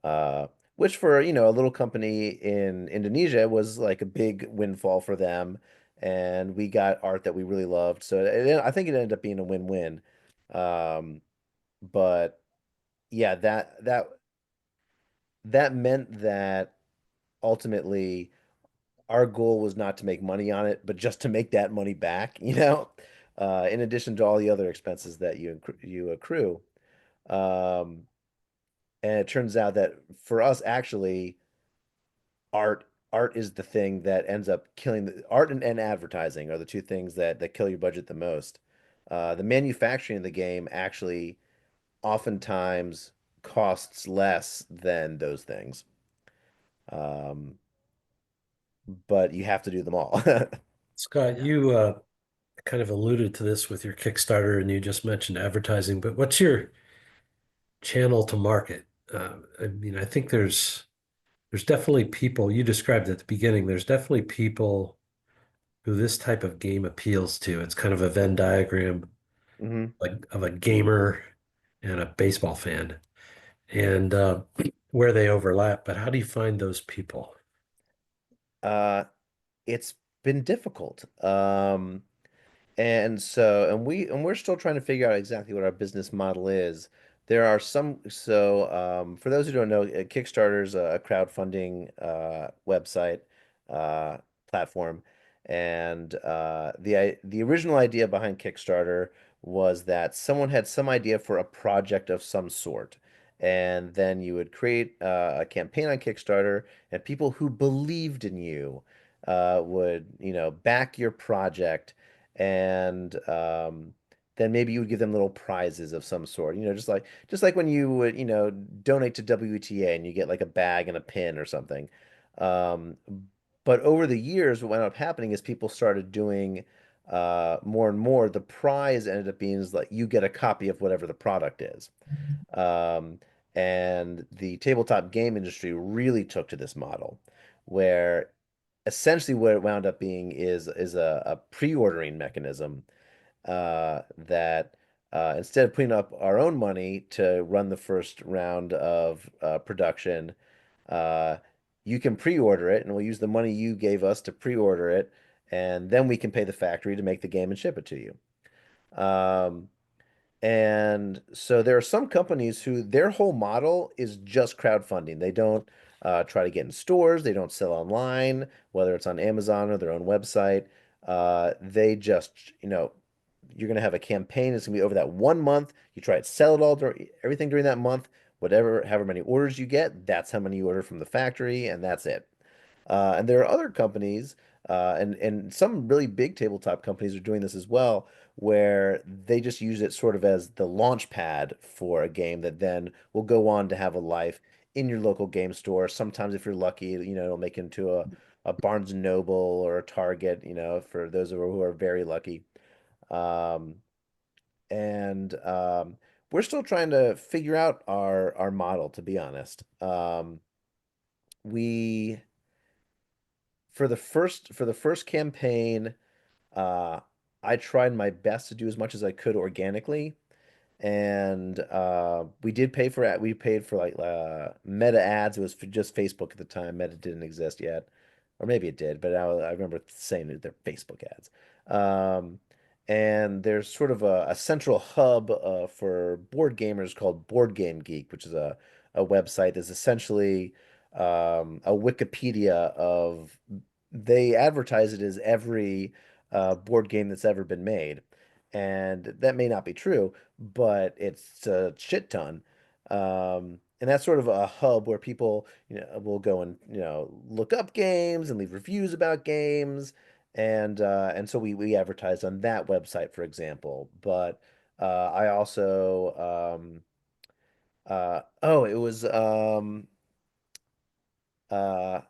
Speaker 2: uh, which for a little company in Indonesia was like a big windfall for them, and we got art that we really loved, so I think it ended up being a win-win. Um, but yeah, that meant that ultimately our goal was not to make money on it, but just to make that money back, in addition to all the other expenses that you accrue. Um, and it turns out that for us, actually, art is the thing that ends up killing art and advertising are the two things that kill your budget the most. The manufacturing of the game actually oftentimes costs less than those things. Um, but you have to do them all.
Speaker 6: Scott, you kind of alluded to this with your Kickstarter and you just mentioned advertising, but what's your channel to market? I mean, I think there's definitely people, you described at the beginning, there's definitely people who this type of game appeals to. It's kind of a Venn diagram
Speaker 2: hmm
Speaker 6: like of a gamer and a baseball fan and where they overlap, but how do you find those people?
Speaker 2: Uh, it's been difficult. And we're still trying to figure out exactly what our business model is. There are for those who don't know, Kickstarter is a crowdfunding website uh, platform, and the original idea behind Kickstarter was that someone had some idea for a project of some sort, and then you would create a campaign on Kickstarter, and people who believed in you would, back your project, and then maybe you would give them little prizes of some sort, just like when you would, donate to WTA and you get like a bag and a pin or something. Um, but over the years, what ended up happening is people started doing more and more. The prize ended up being is like you get a copy of whatever the product is. Um, and the tabletop game industry really took to this model, where essentially what it wound up being is a pre-ordering mechanism that instead of putting up our own money to run the first round of production, uh, you can pre-order it, and we'll use the money you gave us to pre-order it, and then we can pay the factory to make the game and ship it to you. Um, and so there are some companies who their whole model is just crowdfunding. They don't try to get in stores, they don't sell online, whether it's on Amazon or their own website. They just, you're going to have a campaign. It's going to be over that 1 month. You try to sell it all, everything during that month, however many orders you get, that's how many you order from the factory, and that's it. And there are other companies And some really big tabletop companies are doing this as well, where they just use it sort of as the launch pad for a game that then will go on to have a life in your local game store. Sometimes, if you're lucky, it'll make it into a Barnes and Noble or a Target, for those of who are very lucky. Um, and we're still trying to figure out our model, to be honest. We for the first campaign, uh, I tried my best to do as much as I could organically, and we paid for like Meta ads. It was for just Facebook at the time. Meta didn't exist yet, or maybe it did, but I remember saying that they're Facebook ads. Um, and there's sort of a central hub for board gamers called Board Game Geek, which is a website that's essentially a Wikipedia of. They advertise it as every board game that's ever been made, and that may not be true, but it's a shit ton. And that's sort of a hub where people, will go and, look up games and leave reviews about games. And so we advertise on that website, for example. But I also it was uh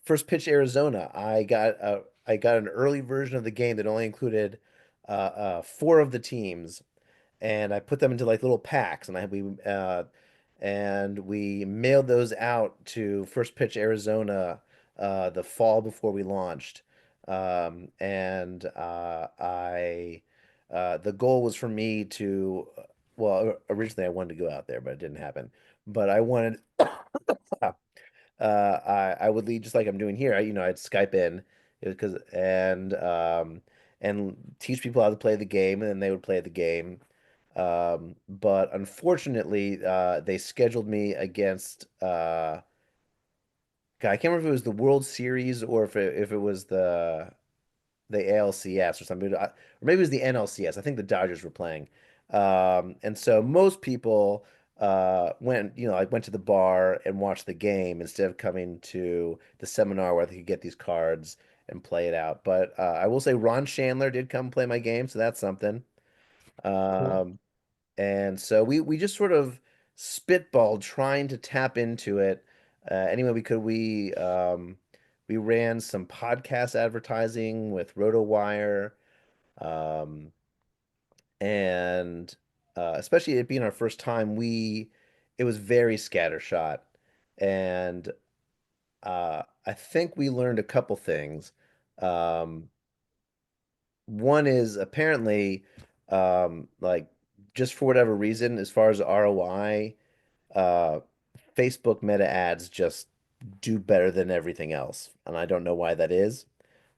Speaker 2: First Pitch Arizona. I got an early version of the game that only included four of the teams, and I put them into like little packs, and we mailed those out to First Pitch Arizona the fall before we launched. And I The goal was for me to, well, originally I wanted to go out there, but it didn't happen. But I wanted I would lead just like I'm doing here. I'd Skype in because and teach people how to play the game, and then they would play the game. But unfortunately, they scheduled me against God, I can't remember if it was the World Series or if it was the ALCS or something, or maybe it was the NLCS. I think the Dodgers were playing. And so most people went to the bar and watched the game instead of coming to the seminar where they could get these cards and play it out. But I will say Ron Chandler did come play my game, so that's something.
Speaker 3: Cool.
Speaker 2: Um, and so we just sort of spitballed trying to tap into it any way we could. We ran some podcast advertising with RotoWire, um, and especially it being our first time, it was very scattershot, and I think we learned a couple things. Um, One is apparently, like, just for whatever reason, as far as ROI, uh, Facebook Meta ads just do better than everything else. And I don't know why that is,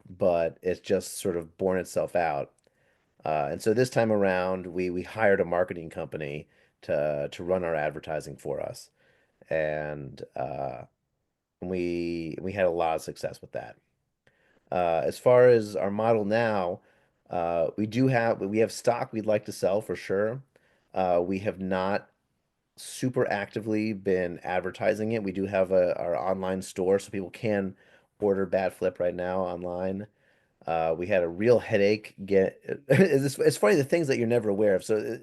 Speaker 2: but it's just sort of borne itself out. And so this time around, we hired a marketing company to run our advertising for us, and we had a lot of success with that. As far as our model now, we have stock we'd like to sell for sure. We have not super actively been advertising it. We do have our online store, so people can order Bat Flip right now online. We had a real headache it's funny the things that you're never aware of. So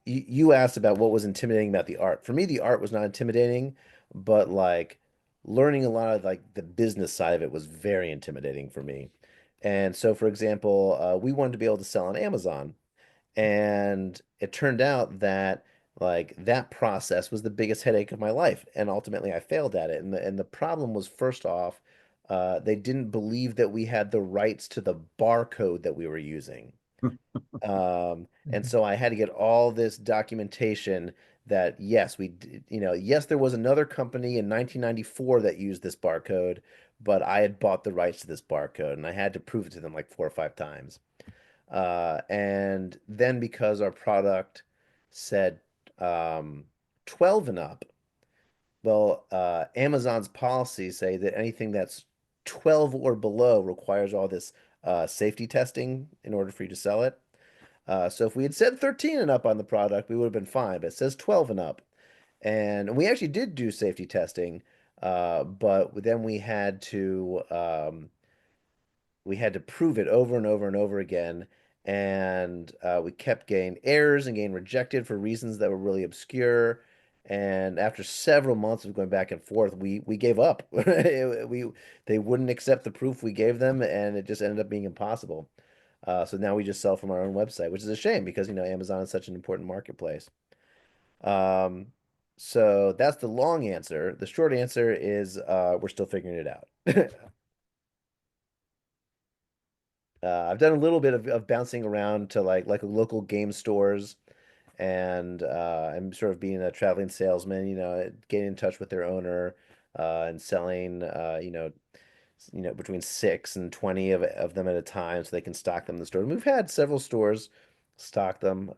Speaker 2: you asked about what was intimidating about the art. For me, the art was not intimidating, but like learning a lot of like the business side of it was very intimidating for me. And so, for example, we wanted to be able to sell on Amazon. And it turned out that like that process was the biggest headache of my life. And ultimately I failed at it. And the problem was, first off, they didn't believe that we had the rights to the barcode that we were using. And
Speaker 3: Mhm.
Speaker 2: so I had to get all this documentation that yes, yes, there was another company in 1994 that used this barcode, but I had bought the rights to this barcode, and I had to prove it to them like 4 or 5 times. And then because our product said 12 and up, well, Amazon's policies say that anything that's 12 or below requires all this safety testing in order for you to sell it. So if we had said 13 and up on the product, we would have been fine, but it says 12 and up. And we actually did do safety testing, but then we had to we had to prove it over and over and over again. And we kept getting errors and getting rejected for reasons that were really obscure. And after several months of going back and forth, we gave up. They wouldn't accept the proof we gave them, and it just ended up being impossible. So now we just sell from our own website, which is a shame because Amazon is such an important marketplace. Um, so that's the long answer. The short answer is we're still figuring it out. I've done a little bit of bouncing around to like local game stores, and I'm sort of being a traveling salesman, getting in touch with their owner, and selling, between 6 and 20 of them at a time so they can stock them in the store. And we've had several stores stock them.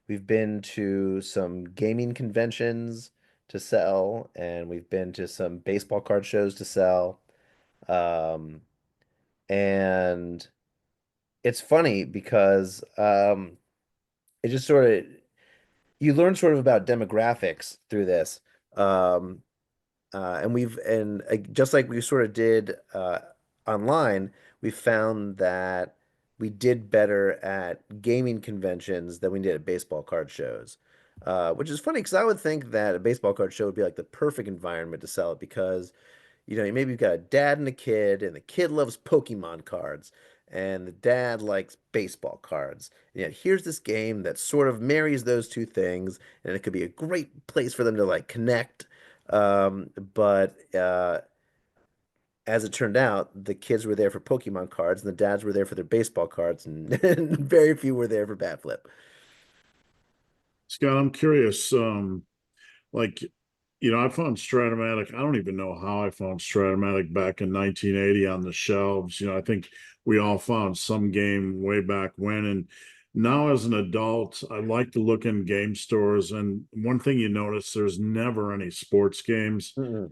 Speaker 2: We've been to some gaming conventions to sell, and we've been to some baseball card shows to sell. Um, and it's funny because it just sort of you learn sort of about demographics through this. Um, and just like we sort of did online, we found that we did better at gaming conventions than we did at baseball card shows. Which is funny because I would think that a baseball card show would be like the perfect environment to sell it because maybe you've got a dad and the kid loves Pokemon cards, and the dad likes baseball cards. And yet here's this game that sort of marries those two things, and it could be a great place for them to like connect. But as it turned out, the kids were there for Pokemon cards, and the dads were there for their baseball cards, and, and very few were there for bat flip.
Speaker 5: Scott, I'm curious, like, I found Stratomatic. I don't even know how I found Stratomatic back in 1980 on the shelves. I think we all found some game way back when. And now as an adult, I like to look in game stores. And one thing you notice, there's never any sports games.
Speaker 2: Mm-mm.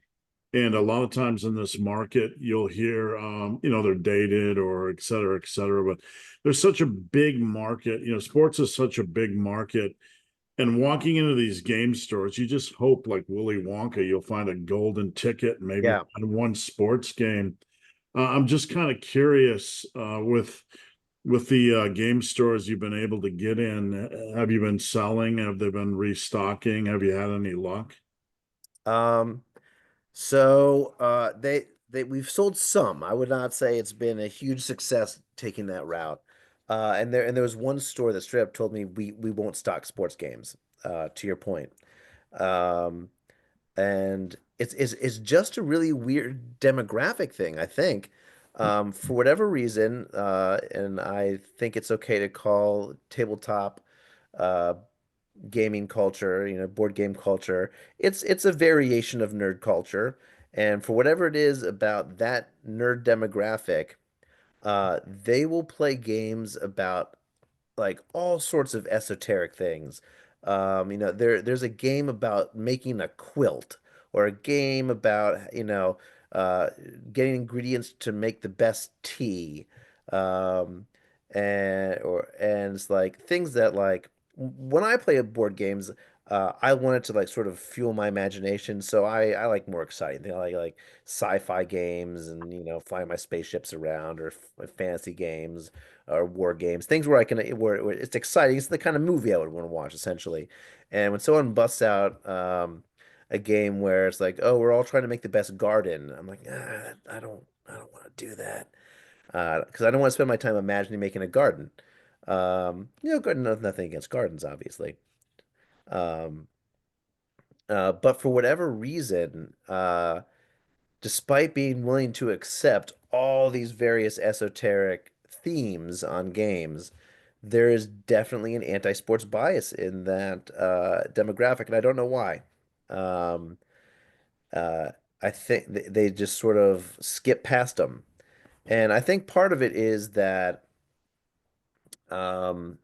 Speaker 5: And a lot of times in this market, you'll hear, they're dated or et cetera, et cetera. But there's such a big market. Sports is such a big market. And walking into these game stores, you just hope, like Willy Wonka, you'll find a golden ticket and maybe
Speaker 2: Yeah.
Speaker 5: find one sports game. I'm just kind of curious with the game stores you've been able to get in. Have you been selling? Have they been restocking? Have you had any luck?
Speaker 2: Um, so we've sold some. I would not say it's been a huge success taking that route. And there was one store that straight up told me we won't stock sports games, to your point. Um, and it's just a really weird demographic thing, I think. For whatever reason, and I think it's okay to call tabletop uh gaming culture, board game culture. It's a variation of nerd culture, and for whatever it is about that nerd demographic, they will play games about like all sorts of esoteric things. There's a game about making a quilt, or a game about, uh, getting ingredients to make the best tea. Um, and it's like things that like when I play board games, I want it to like sort of fuel my imagination. So I like more exciting things. I like sci-fi games and flying my spaceships around, or fantasy games or war games, things where I can where it's exciting. It's the kind of movie I would want to watch essentially. And when someone busts out a game where it's like, oh, we're all trying to make the best garden, I'm like, I don't want to do that because I don't want to spend my time imagining making a garden. Garden, nothing against gardens, obviously. Um, but for whatever reason, despite being willing to accept all these various esoteric themes on games, there is definitely an anti-sports bias in that demographic, and I don't know why. Um, uh, I think they just sort of skip past them, and I think part of it is that um,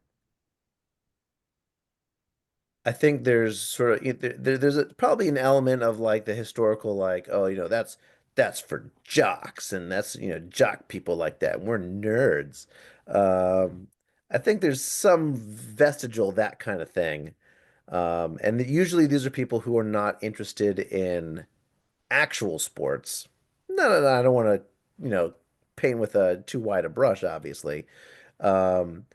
Speaker 2: I think there's sort of there's probably an element of like the historical, like, oh, that's for jocks, and that's jock people like that. We're nerds. Um, I think there's some vestigial that kind of thing. And usually these are people who are not interested in actual sports. No, no, no, I don't want to, paint with a too wide a brush, obviously. Um,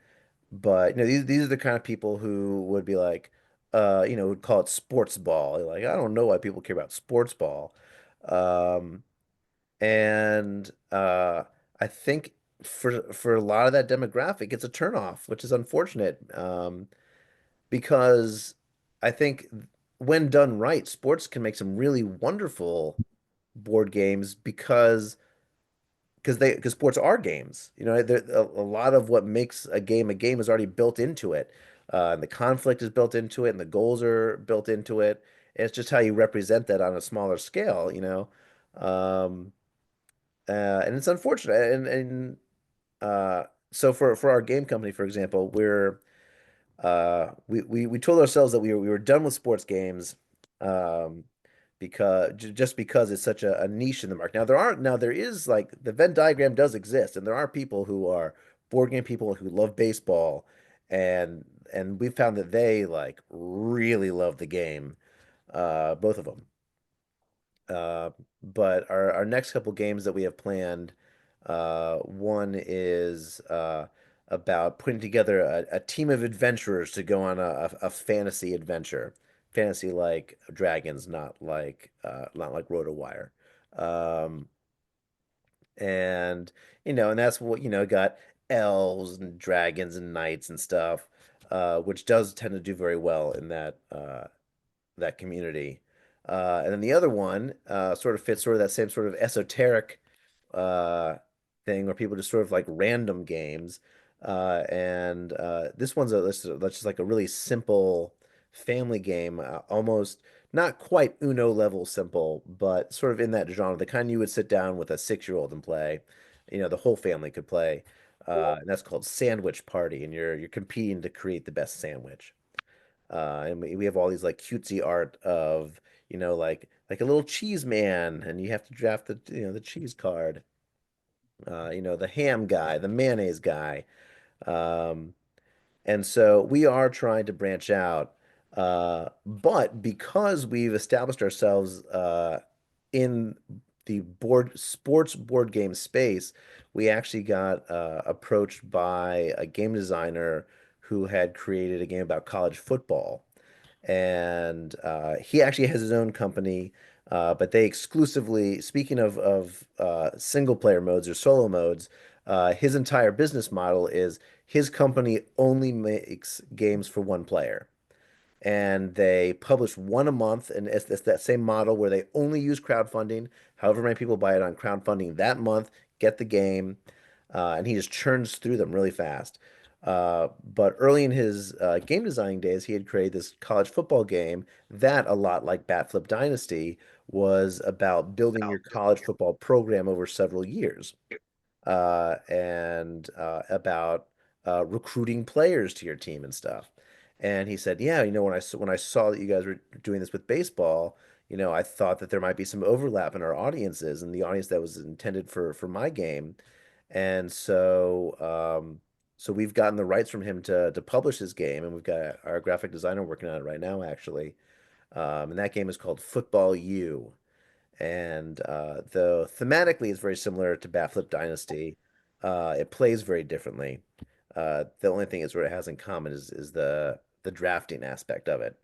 Speaker 2: but these are the kind of people who would be like, would call it sports ball. They're like, I don't know why people care about sports ball. Um, and I think for a lot of that demographic, it's a turnoff, which is unfortunate. Because I think when done right, sports can make some really wonderful board games because sports are games. A lot of what makes a game is already built into it. And the conflict is built into it, and the goals are built into it. And it's just how you represent that on a smaller scale. Um, and it's unfortunate. So for our game company, for example, we told ourselves that we were done with sports games, um, just because it's such a niche in the market. Now there is like the Venn diagram does exist, and there are people who are board game people who love baseball, and we found that they like really love the game, both of them. Uh, but our next couple games that we have planned, one is about putting together a team of adventurers to go on a fantasy adventure. Fantasy like dragons, not like RotoWire. Um, and that's what, got elves and dragons and knights and stuff, which does tend to do very well in that community. And then the other one sort of fits sort of that same sort of esoteric uh, thing where people just sort of like random games. And this one's that's just like a really simple family game, almost not quite Uno level simple, but sort of in that genre, the kind you would sit down with a 6-year-old and play. The whole family could play. And that's called Sandwich Party, and you're competing to create the best sandwich. And we have all these like cutesy art of, like a little cheese man, and you have to draft the cheese card. The ham guy, the mayonnaise guy. Um, and so we are trying to branch out. But because we've established ourselves in the sports board game space, we actually got approached by a game designer who had created a game about college football. And he actually has his own company, but they exclusively, speaking of single player modes or solo modes, his entire business model is his company only makes games for one player. And they publish one a month, and it's that same model where they only use crowdfunding. However many people buy it on crowdfunding that month, get the game, and he just churns through them really fast. But early in his game designing days, he had created this college football game that, a lot like Batflip Dynasty, was about building your college football program over several years, and about recruiting players to your team and stuff. And he said, "Yeah, when I saw that you guys were doing this with baseball, I thought that there might be some overlap in our audiences and the audience that was intended for my game." And so we've gotten the rights from him to publish his game, and we've got our graphic designer working on it right now, actually. And that game is called Football U. And though thematically it's very similar to Batflip Dynasty, it plays very differently. The only thing is what it has in common is the drafting aspect of it.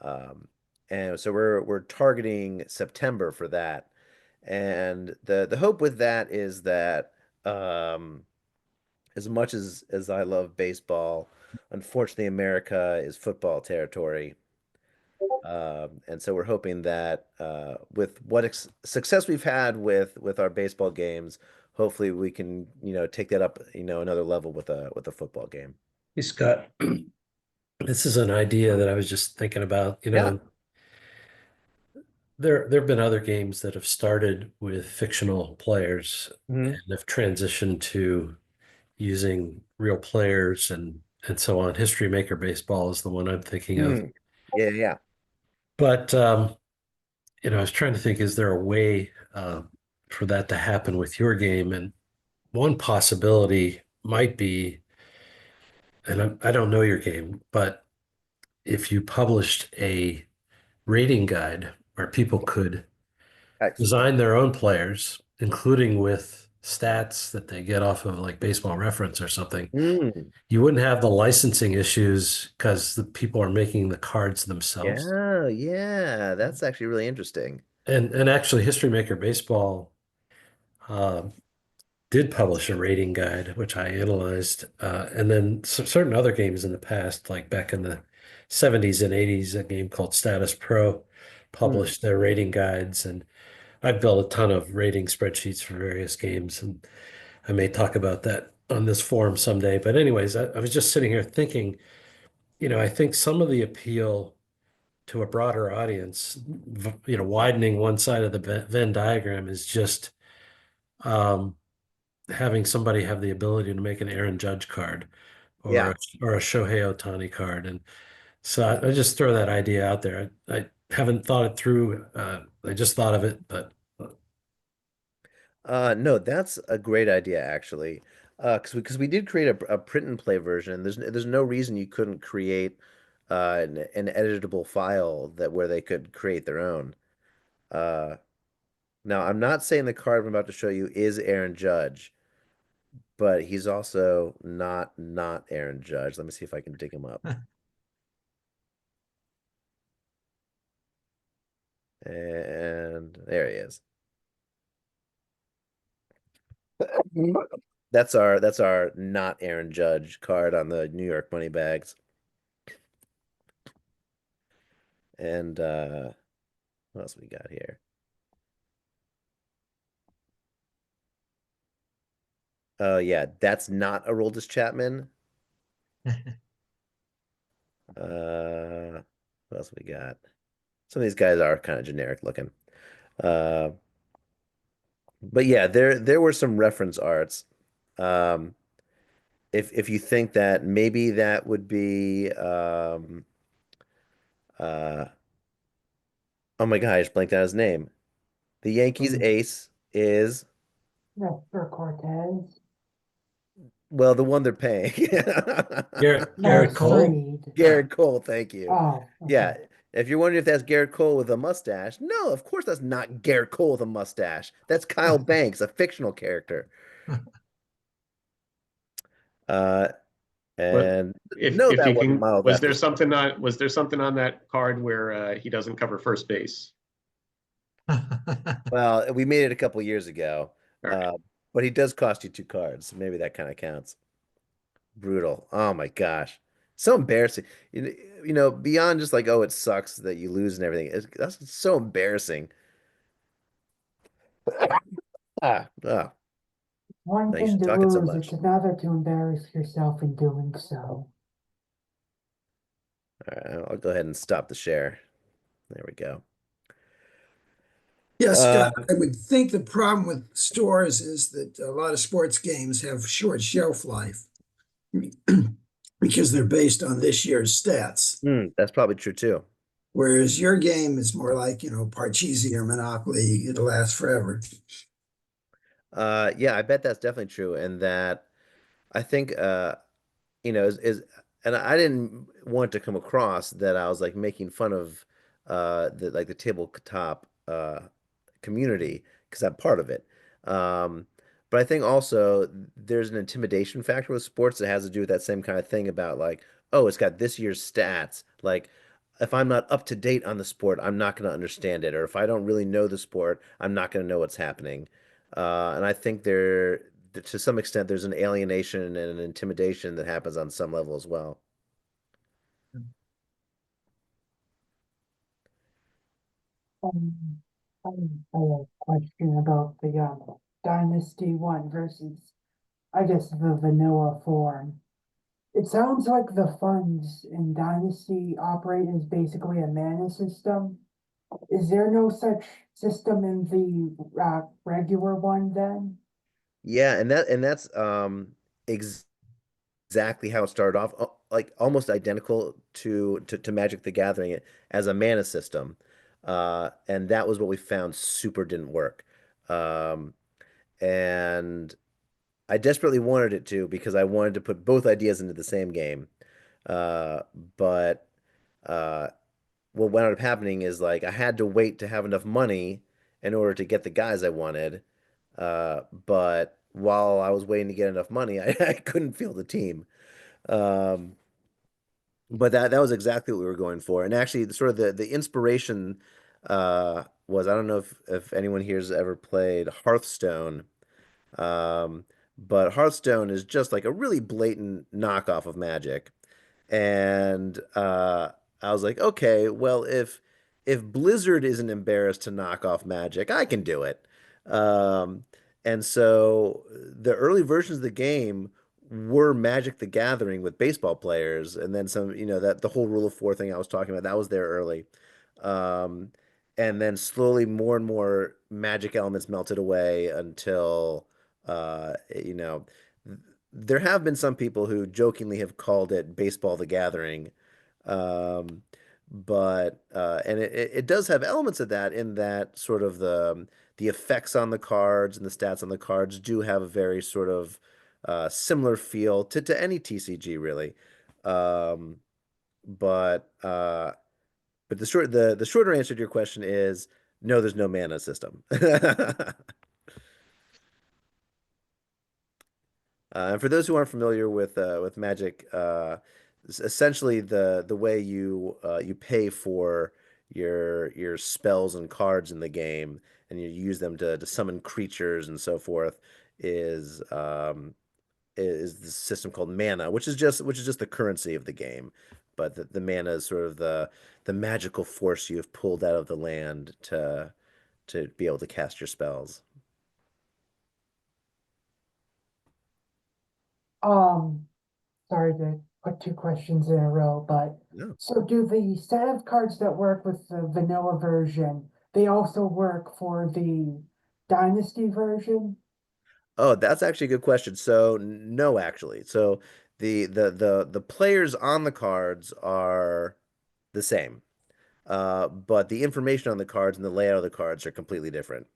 Speaker 2: Um, and so we're targeting September for that. And the hope with that is that as much as I love baseball, unfortunately America is football territory. And so we're hoping that with what success we've had with our baseball games, hopefully we can take that up another level with a football game.
Speaker 6: Hey, Scott, this is an idea that I was just thinking about.
Speaker 2: Yeah.
Speaker 6: There have been other games that have started with fictional players
Speaker 2: Mhm.
Speaker 6: and have transitioned to using real players and so on. History Maker Baseball is the one I'm thinking of.
Speaker 2: Yeah, yeah.
Speaker 6: But I was trying to think, is there a way for that to happen with your game? And one possibility might be, and I don't know your game, but if you published a rating guide where people could
Speaker 2: Excellent.
Speaker 6: design their own players, including with stats that they get off of like Baseball Reference or something,
Speaker 2: Mm,
Speaker 6: you wouldn't have the licensing issues because the people are making the cards themselves.
Speaker 2: yeah, yeah, that's actually really interesting.
Speaker 6: And actually, History Maker Baseball uh, did publish a rating guide, which I analyzed, and then certain other games in the past, like back in the 70s and 80s, a game called Status Pro
Speaker 2: Hmm.
Speaker 6: published their rating guides, and I've built a ton of rating spreadsheets for various games, and I may talk about that on this forum someday. But anyways, I was just sitting here thinking, I think some of the appeal to a broader audience, widening one side of the Venn diagram is just um, having somebody have the ability to make an Aaron Judge card or
Speaker 2: Yeah.
Speaker 6: a Shohei Ohtani card. And so I just throw that idea out there. I haven't thought it through. I just thought of it, but
Speaker 2: No, that's a great idea actually. Because we did create a print and play version. There's no reason you couldn't create an editable file that where they could create their own. Uh, Now I'm not saying the card I'm about to show you is Aaron Judge, but he's also not Aaron Judge. Let me see if I can dig him up. And there he is. That's our not Aaron Judge card on the New York money bags. And what else we got here? Oh yeah, that's not a Roldis Chapman. What else we got? Some of these guys are kind of generic looking. Uh, but yeah, there were some reference arts. Um, if you think that maybe that would be uh oh my God, I just blanked out his name. The Yankees ace is
Speaker 7: Nestor Cortez.
Speaker 2: well, the one they're paying.
Speaker 6: Garrett Cole.
Speaker 7: Freed.
Speaker 2: Garrett Cole, thank you.
Speaker 7: Oh,
Speaker 2: Yeah.
Speaker 7: okay.
Speaker 2: If you're wondering if that's Garrett Cole with a mustache, no, of course that's not Garrett Cole with a mustache. That's Kyle Banks, a fictional character. Uh,
Speaker 1: But
Speaker 2: and no,
Speaker 1: if
Speaker 2: that
Speaker 1: you
Speaker 2: wasn't
Speaker 1: can,
Speaker 2: modeled
Speaker 1: was
Speaker 2: after.
Speaker 1: there something on that card where he doesn't cover first base?
Speaker 2: Well, we made it a couple years ago,
Speaker 1: All right.
Speaker 2: but he does cost you 2 cards, so maybe that kind of counts. Brutal. Oh my gosh, so embarrassing. Beyond just like, oh, it sucks that you lose and everything. That's so embarrassing. Ah.
Speaker 7: One
Speaker 2: No, you
Speaker 7: thing
Speaker 2: should
Speaker 7: to
Speaker 2: talk it so
Speaker 7: lose,
Speaker 2: much.
Speaker 7: it's another to embarrass yourself in doing so.
Speaker 2: All right, I'll go ahead and stop the share. There we go.
Speaker 4: Yeah,
Speaker 2: Uh,
Speaker 4: Scott, I would think the problem with stores is that a lot of sports games have short shelf life because they're based on this year's stats.
Speaker 2: that's probably true too.
Speaker 4: Whereas your game is more like, Parcheesi or Monopoly, it'll last forever.
Speaker 2: Yeah, I bet that's definitely true, and that I think is and I didn't want to come across that I was like making fun of the tabletop community because I'm part of it. But I think also there's an intimidation factor with sports that has to do with that same kind of thing about like, oh, it's got this year's stats. Like, if I'm not up to date on the sport, I'm not going to understand it. Or if I don't really know the sport, I'm not going to know what's happening. And I think to some extent, there's an alienation and an intimidation that happens on some level as well.
Speaker 7: Um, I have a question about the Dynasty one versus, I guess, the vanilla form. It sounds like the funds in Dynasty operate as basically a mana system. Is there no such system in the regular one then?
Speaker 2: Yeah, and that's ex exactly how it started off, like almost identical to Magic the Gathering as a mana system. And that was what we found super didn't work. Um, and I desperately wanted it to because I wanted to put both ideas into the same game. Uh, but uh, what wound up happening is like I had to wait to have enough money in order to get the guys I wanted. But while I was waiting to get enough money, I couldn't field a team. Um, but that was exactly what we were going for. And actually, sort of the inspiration was, I don't know if anyone here's ever played Hearthstone. Um, but Hearthstone is just like a really blatant knockoff of Magic. And I was like, okay, well, if Blizzard isn't embarrassed to knock off Magic, I can do it. Um, and so the early versions of the game were Magic the Gathering with baseball players, and then some, that the whole Rule of Four thing I was talking about, that was there early. Um, and then slowly more and more Magic elements melted away until uh, you know, there have been some people who jokingly have called it baseball the gathering. Um, but and it does have elements of that, in that sort of the effects on the cards and the stats on the cards do have a very sort of similar feel to any TCG really. Um, but the shorter answer to your question is no, there's no mana system. And for those who aren't familiar with Magic, essentially the way you pay for your spells and cards in the game, and you use them to summon creatures and so forth, is is the system called mana, which is just the currency of the game. But the mana is sort of the magical force you've pulled out of the land to be able to cast your spells.
Speaker 7: Um, sorry to put two questions in a row, but
Speaker 2: No.
Speaker 7: so do the set of cards that work with the vanilla version, they also work for the Dynasty version?
Speaker 2: Oh, that's actually a good question. So no, actually. So the players on the cards are the same. But the information on the cards and the layout of the cards are completely different.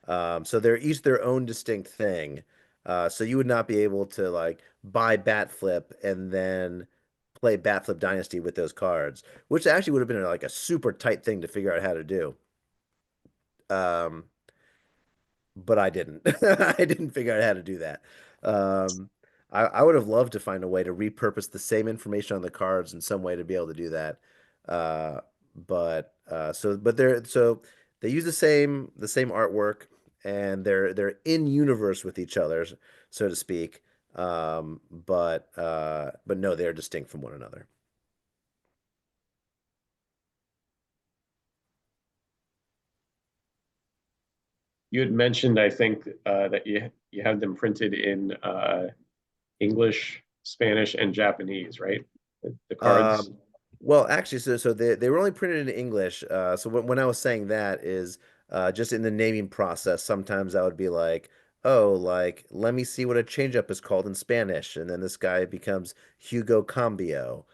Speaker 2: So they're each their own distinct thing. So you would not be able to like buy Bat Flip and then play Bat Flip Dynasty with those cards, which actually would have been like a super tight thing to figure out how to do. Um, but I didn't. I didn't figure out how to do that. Um, I would have loved to find a way to repurpose the same information on the cards in some way to be able to do that. But they use the same artwork, and they're in universe with each other, so to speak. But no, they're distinct from one another.
Speaker 1: You had mentioned, I think, that you have them printed in English, Spanish, and Japanese, right? The cards.
Speaker 2: Well, actually, so they were only printed in English. So when I was saying that is just in the naming process, sometimes I would be like, oh, like let me see what a changeup is called in Spanish, and then this guy becomes Hugo Cambio,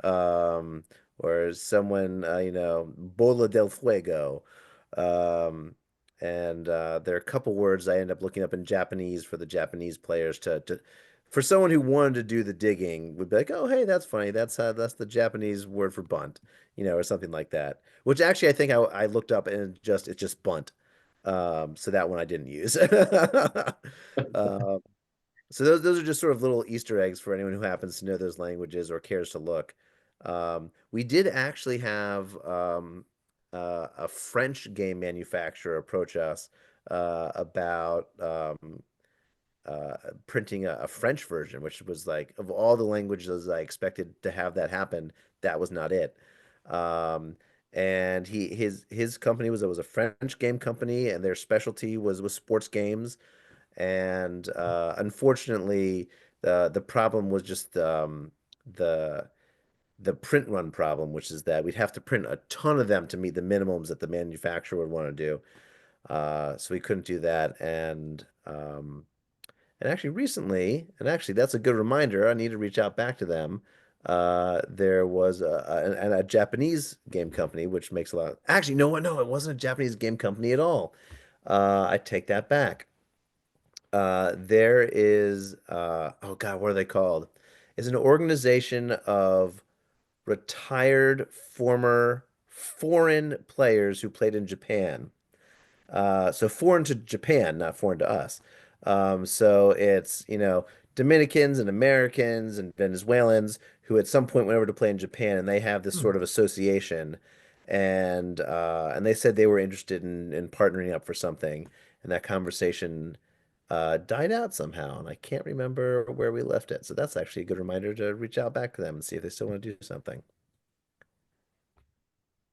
Speaker 2: um, or someone Bola del Fuego, um, and there are a couple words I end up looking up in Japanese for the Japanese players to for someone who wanted to do the digging would be like, oh, hey, that's funny. That's the Japanese word for bunt, or something like that. Which actually I think I looked up, and it's just bunt. So that one I didn't use. Um, so those are just sort of little Easter eggs for anyone who happens to know those languages or cares to look. We did actually have a French game manufacturer approach us about printing a French version, which was like of all the languages I expected to have that happen, that was not it. Um, and his company was a French game company, and their specialty was sports games. And unfortunately, the problem was just the the print run problem, which is that we'd have to print a ton of them to meet the minimums that the manufacturer would want to do. So we couldn't do that, and actually recently, and actually that's a good reminder, I need to reach out back to them. There was a Japanese game company, which makes a lot actually, no, what? No, it wasn't a Japanese game company at all. I take that back. There is, oh God, what are they called? It's an organization of retired former foreign players who played in Japan. So foreign to Japan, not foreign to us. So it's, Dominicans and Americans and Venezuelans who at some point went over to play in Japan, and they have this sort of association, and they said they were interested in partnering up for something, and that conversation died out somehow, and I can't remember where we left it. So that's actually a good reminder to reach out back to them and see if they still want to do something.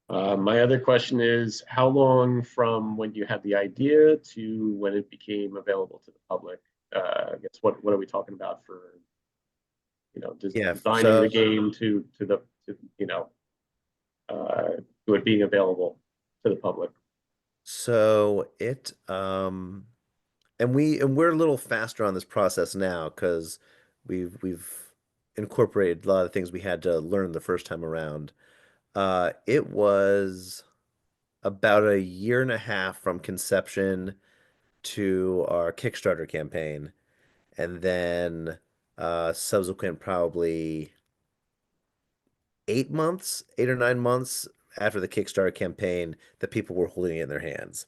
Speaker 1: My other question is, how long from when you had the idea to when it became available to the public? I guess what are we talking about for,
Speaker 2: Yeah,
Speaker 1: designing the game to to it being available to the public?
Speaker 2: So we're a little faster on this process now because we've incorporated a lot of things we had to learn the first time around. It was about a year and a half from conception to our Kickstarter campaign, and then subsequent probably 8 months, 8 or 9 months after the Kickstarter campaign that people were holding it in their hands.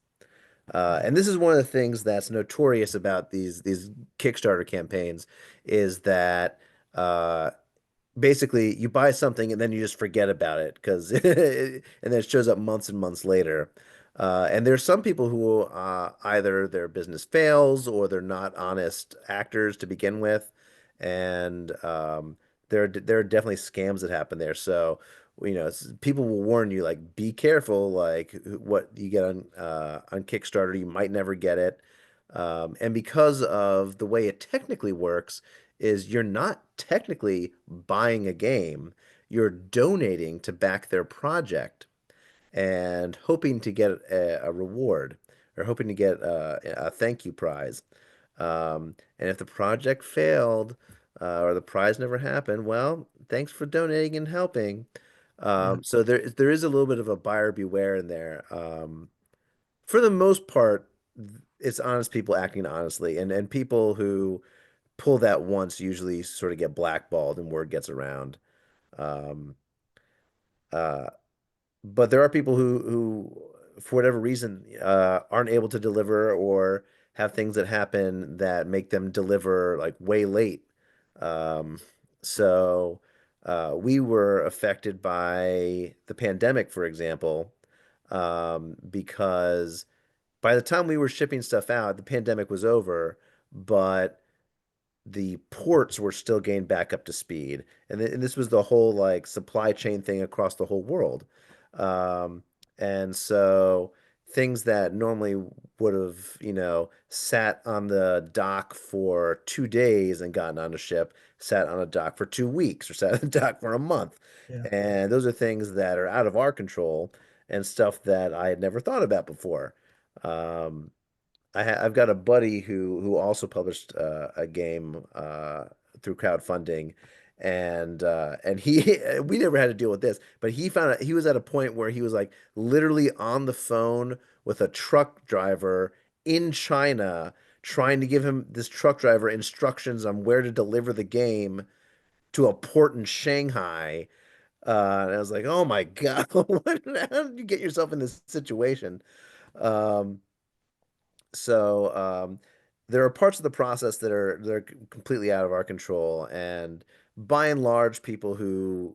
Speaker 2: And this is one of the things that's notorious about these Kickstarter campaigns is that basically you buy something and then you just forget about it because and then it shows up months and months later. And there's some people who either their business fails or they're not honest actors to begin with, and there are definitely scams that happen there. So people will warn you like be careful, like what you get on Kickstarter, you might never get it. And because of the way it technically works is you're not technically buying a game, you're donating to back their project and hoping to get a reward or hoping to get a thank you prize. And if the project failed or the prize never happened, well, thanks for donating and helping. So there is a little bit of a buyer beware in there. For the most part, it's honest people acting honestly, and people who pull that once usually sort of get blackballed and word gets around. Um, uh, but there are people who for whatever reason, aren't able to deliver or have things that happen that make them deliver like way late. Um, so we were affected by the pandemic, for example, because by the time we were shipping stuff out, the pandemic was over, but the ports were still getting back up to speed. And this was the whole like supply chain thing across the whole world. Um, and so things that normally would have, sat on the dock for 2 days and gotten on a ship, sat on a dock for 2 weeks or sat on a dock for a month.
Speaker 3: Yeah.
Speaker 2: And those are things that are out of our control and stuff that I had never thought about before. Um, I've got a buddy who also published a game through crowdfunding, and he we never had to deal with this, but he found out he was at a point where he was like literally on the phone with a truck driver in China trying to give him this truck driver instructions on where to deliver the game to a port in Shanghai. And I was like, oh my God, how did you get yourself in this situation? Um, so there are parts of the process that are completely out of our control, and by and large, people who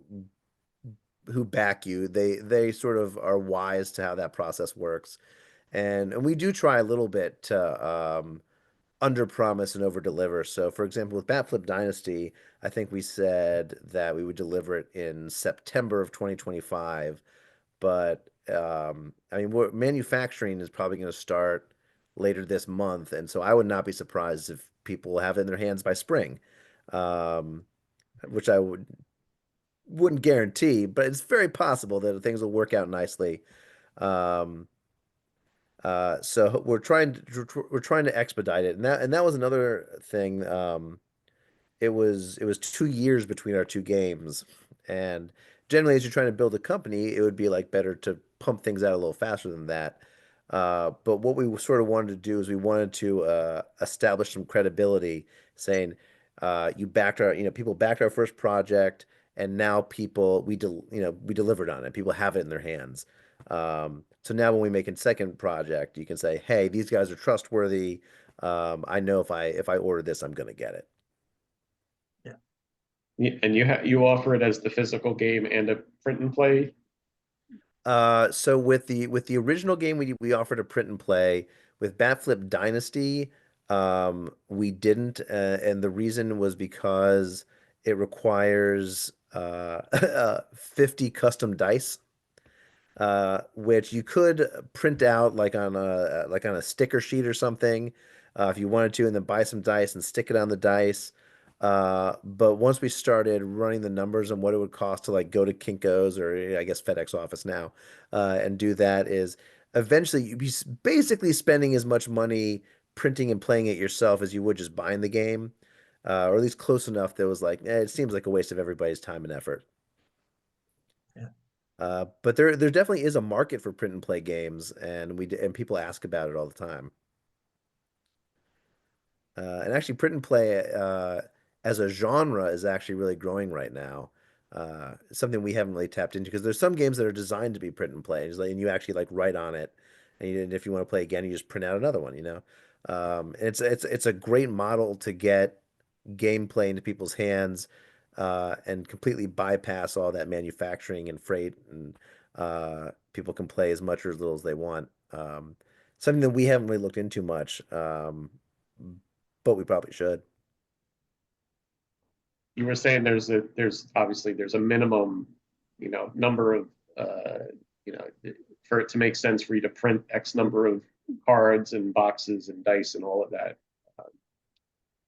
Speaker 2: back you, they sort of are wise to how that process works, and we do try a little bit to under promise and over deliver. So, for example, with Batflip Dynasty, I think we said that we would deliver it in September of 2025. But I mean, manufacturing is probably going to start later this month, and so I would not be surprised if people have it in their hands by spring, um, which I wouldn't guarantee, but it's very possible that things will work out nicely. Um, so we're trying to expedite it, and that was another thing. It was 2 years between our two games, and generally, as you're trying to build a company, it would be like better to pump things out a little faster than that. But what we sort of wanted to do is we wanted to establish some credibility, saying people backed our first project, and now we delivered on it. People have it in their hands. So now when we make a second project, you can say, hey, these guys are trustworthy. I know if I order this, I'm going to get it.
Speaker 1: And you offer it as the physical game and a print and play.
Speaker 2: So with the original game, we offered a print and play. With Batflip Dynasty, we didn't, and the reason was because it requires 50 custom dice, which you could print out like on a sticker sheet or something, if you wanted to, and then buy some dice and stick it on the dice. But once we started running the numbers on what it would cost to like go to Kinko's or I guess FedEx office now, and do that, is eventually you'd be basically spending as much money printing and playing it yourself as you would just buying the game, or at least close enough that was like, it seems like a waste of everybody's time and effort. But there definitely is a market for print and play games, and people ask about it all the time. And actually, print and play as a genre is actually really growing right now. It's something we haven't really tapped into because there's some games that are designed to be print and play, and you actually like write on it, and if you want to play again, you just print out another one. It's a great model to get gameplay into people's hands, and completely bypass all that manufacturing and freight, and people can play as much or as little as they want. Something that we haven't really looked into much, but we probably should.
Speaker 1: You were saying there's obviously a minimum, number of, for it to make sense for you to print X number of cards and boxes and dice and all of that.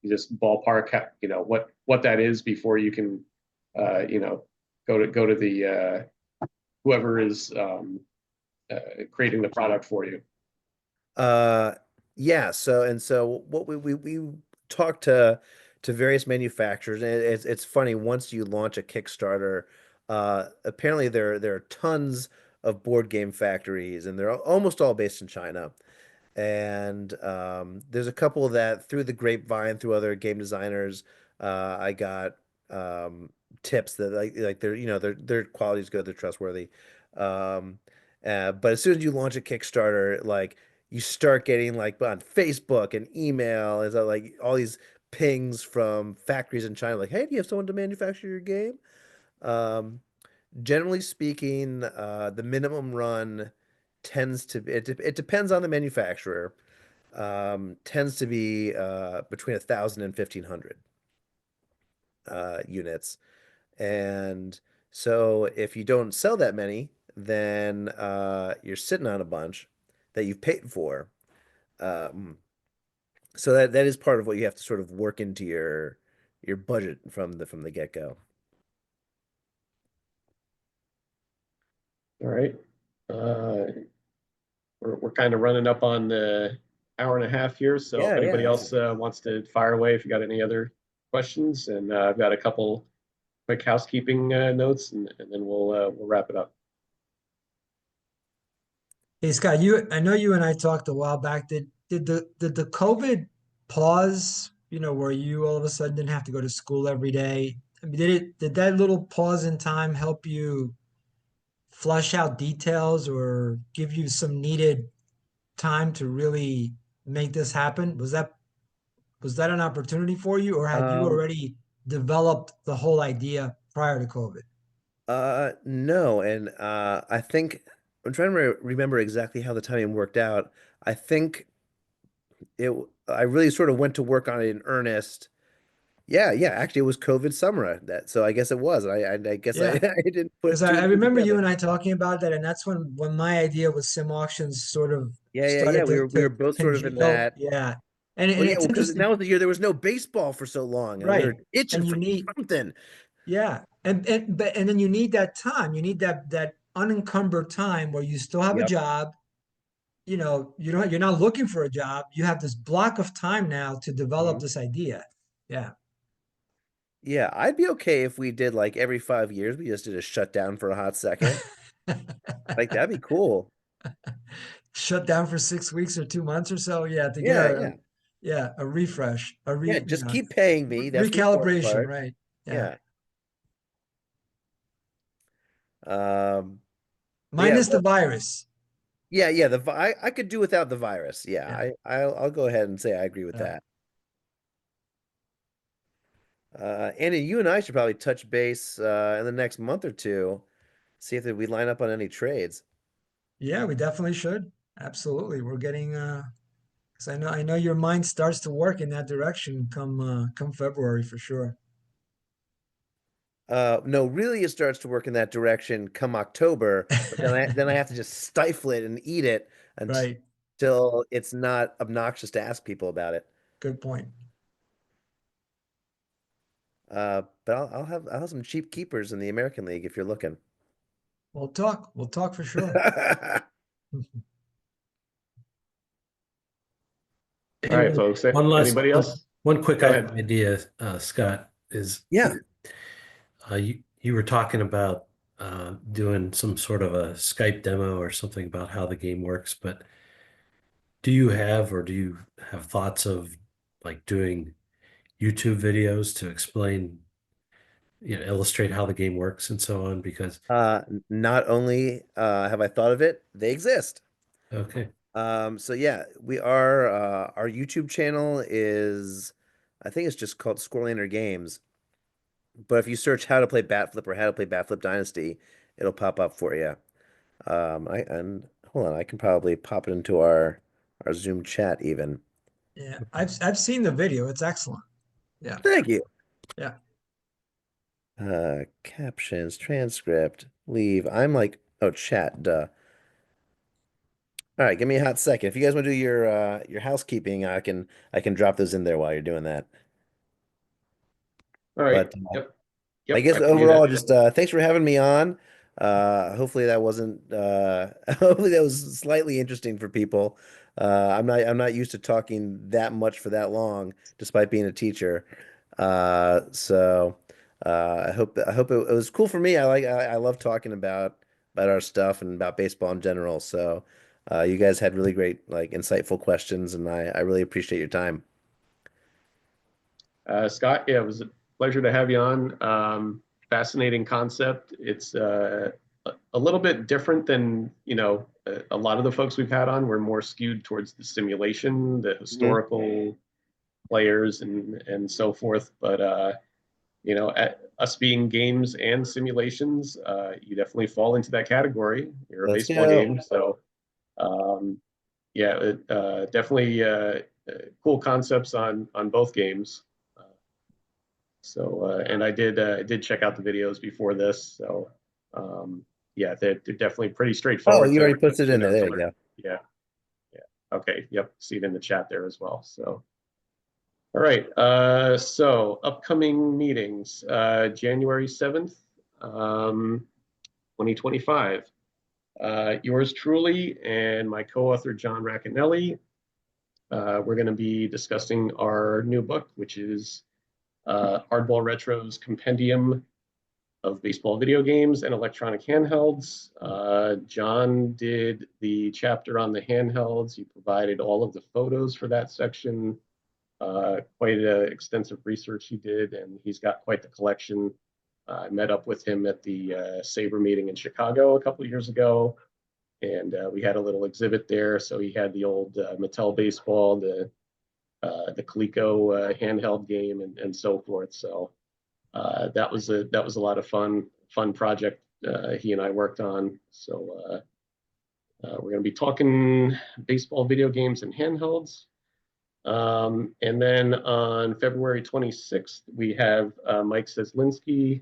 Speaker 1: You just ballpark, what that is before you can, go to the whoever is creating the product for you.
Speaker 2: Yeah. So what we talked to various manufacturers, and it's funny, once you launch a Kickstarter, apparently there are tons of board game factories, and they're almost all based in China. And there's a couple that through the grapevine, through other game designers, I got tips that like their quality is good, they're trustworthy. But as soon as you launch a Kickstarter, like you start getting like on Facebook and email, is that like all these pings from factories in China, like, hey, do you have someone to manufacture your game? Generally speaking, the minimum run tends to be, it depends on the manufacturer, tends to be between 1,000 and 1,500 units. And so if you don't sell that many, then you're sitting on a bunch that you've paid for. So that is part of what you have to sort of work into your budget from the get-go.
Speaker 1: All right. We're kind of running up on the hour and a half here. So
Speaker 2: Yeah,
Speaker 1: if anybody
Speaker 2: yeah.
Speaker 1: else wants to fire away, if you got any other questions, and I've got a couple quick housekeeping notes, and then we'll wrap it up.
Speaker 3: Hey Scott, I know you and I talked a while back. Did the COVID pause, where you all of a sudden didn't have to go to school every day? I mean, did that little pause in time help you flush out details or give you some needed time to really make this happen? Was that an opportunity for you, or had you
Speaker 2: Um,
Speaker 3: already developed the whole idea prior to COVID?
Speaker 2: no, and I think I'm trying to remember exactly how the timing worked out. I think I really sort of went to work on it in earnest. Yeah, yeah, actually it was COVID summer so I guess it was. I guess I,
Speaker 3: Yeah.
Speaker 2: I didn't
Speaker 3: Because
Speaker 2: put two
Speaker 3: I
Speaker 2: and two
Speaker 3: remember you
Speaker 2: together.
Speaker 3: and I talking about that, and that's when my idea with sim auctions sort of
Speaker 2: Yeah, yeah, yeah.
Speaker 3: started
Speaker 2: We were
Speaker 3: to
Speaker 2: both sort of in
Speaker 3: congeal.
Speaker 2: that.
Speaker 3: Yeah. And
Speaker 2: Well, yeah,
Speaker 3: it's
Speaker 2: because that
Speaker 3: interesting,
Speaker 2: was the year there was no baseball for so long, and we
Speaker 3: right?
Speaker 2: were itching
Speaker 3: And you
Speaker 2: for
Speaker 3: need,
Speaker 2: something.
Speaker 3: yeah. And then you need that time. You need that unencumbered time where you still have a
Speaker 2: Yep.
Speaker 3: job. You're not looking for a job. You have this block of time now to develop
Speaker 2: Mhm.
Speaker 3: this idea. Yeah.
Speaker 2: Yeah, I'd be okay if we did like every 5 years, we just did a shutdown for a hot second. Like that'd be cool.
Speaker 3: Shut down for 6 weeks or 2 months or so. Yeah, to get
Speaker 2: Yeah, yeah.
Speaker 3: a refresh,
Speaker 2: Yeah, just keep paying me. That's the important
Speaker 3: recalibration,
Speaker 2: part.
Speaker 3: right? Yeah.
Speaker 2: Yeah. Um,
Speaker 3: minus the virus.
Speaker 2: Yeah, I could do without the virus. Yeah, I'll go ahead and say I agree with
Speaker 3: Yeah.
Speaker 2: that. Andy, you and I should probably touch base in the next month or two, see if we line up on any trades.
Speaker 3: Yeah, we definitely should. Absolutely. We're getting 'cause I know your mind starts to work in that direction come February for sure.
Speaker 2: No, really, it starts to work in that direction come October, but then I have to just stifle it and eat it
Speaker 3: Right.
Speaker 2: until it's not obnoxious to ask people about it.
Speaker 3: Good point.
Speaker 2: But I'll have some cheap keepers in the American League if you're looking.
Speaker 3: We'll talk. We'll talk for sure.
Speaker 1: All right, folks.
Speaker 6: One last,
Speaker 1: Anybody else?
Speaker 6: one quick
Speaker 1: Go ahead.
Speaker 6: idea, Scott, is
Speaker 2: Yeah.
Speaker 6: you were talking about doing some sort of a Skype demo or something about how the game works, but do you have thoughts of like doing YouTube videos to explain, illustrate how the game works and so on? Because
Speaker 2: Not only have I thought of it, they exist.
Speaker 6: okay.
Speaker 2: So yeah, we are our YouTube channel is I think it's just called Scorelander Games. But if you search how to play Bat Flip or how to play Bat Flip Dynasty, it'll pop up for you. And hold on, I can probably pop it into our Zoom chat even.
Speaker 3: Yeah. I've seen the video. It's excellent. Yeah.
Speaker 2: Thank you.
Speaker 3: Yeah.
Speaker 2: Captions, transcript, leave. I'm like, oh, chat, duh. All right, give me a hot second. If you guys want to do your housekeeping, I can drop those in there while you're doing that.
Speaker 1: All right.
Speaker 2: But
Speaker 1: Yep.
Speaker 2: I guess
Speaker 1: can do
Speaker 2: overall,
Speaker 1: that.
Speaker 2: just thanks for having me on. Hopefully that wasn't hopefully that was slightly interesting for people. I'm not used to talking that much for that long, despite being a teacher. So I hope it was cool for me. I love talking about our stuff and about baseball in general. So you guys had really great, like, insightful questions, and I really appreciate your time.
Speaker 1: Scott, yeah, it was a pleasure to have you on. Fascinating concept. It's a little bit different than, a lot of the folks we've had on. We're more skewed towards the simulation, the historical players and so forth. But, at us being games and simulations, you definitely fall into that category. You're a
Speaker 2: Let's
Speaker 1: baseball
Speaker 2: go.
Speaker 1: game. So, yeah, definitely cool concepts on both games. So, and I did check out the videos before this. So, yeah, they're definitely pretty straightforward.
Speaker 2: Oh, you already
Speaker 1: to
Speaker 2: put it in
Speaker 1: know
Speaker 2: there. There
Speaker 1: to
Speaker 2: you
Speaker 1: learn.
Speaker 2: go.
Speaker 1: Yeah. Okay. Yep. See it in the chat there as well. So, all right. So upcoming meetings, January 7th, 2025. Yours truly and my co-author, John Racanelli. We're going to be discussing our new book, which is Hardball Retro's Compendium of Baseball Video Games and Electronic Handhelds. John did the chapter on the handhelds. He provided all of the photos for that section. Quite extensive research he did, and he's got quite the collection. I met up with him at the SABR meeting in Chicago a couple of years ago, and we had a little exhibit there. So he had the old Mattel baseball, the Coleco handheld game, and so forth. So that was a lot of fun project he and I worked on. So we're going to be talking baseball video games and handhelds. And then on February 26th, we have Mike Seslinski,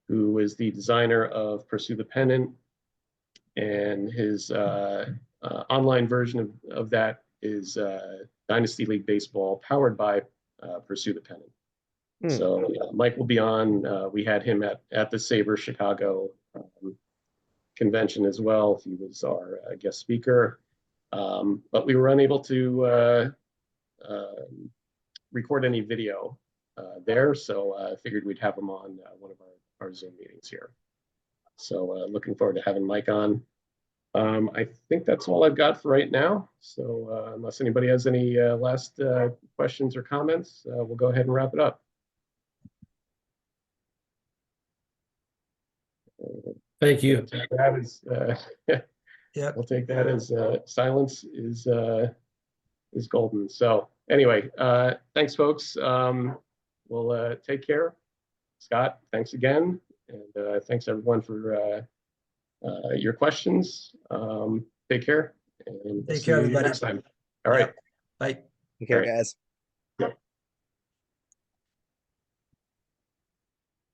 Speaker 1: who is the designer of Pursue the Pennant, and his online version of that is Dynasty League Baseball, powered by Pursue the Pennant. So Mike will be on. We had him at the SABR Chicago convention as well. He was our guest speaker, but we were unable to record any video there, so I figured we'd have him on one of our Zoom meetings here. So looking forward to having Mike on. I think that's all I've got for right now. So unless anybody has any last questions or comments, we'll go ahead and wrap it up.
Speaker 6: Thank you.
Speaker 1: That is,
Speaker 3: Yep.
Speaker 1: we'll take that as silence is golden. So anyway, thanks, folks. We'll take care. Scott, thanks again, and thanks everyone for your questions. Take care, and we'll
Speaker 3: Take
Speaker 1: see
Speaker 3: care,
Speaker 1: you
Speaker 3: everybody.
Speaker 1: next time. All right.
Speaker 3: Bye.
Speaker 8: Take care,
Speaker 1: All right.
Speaker 8: guys.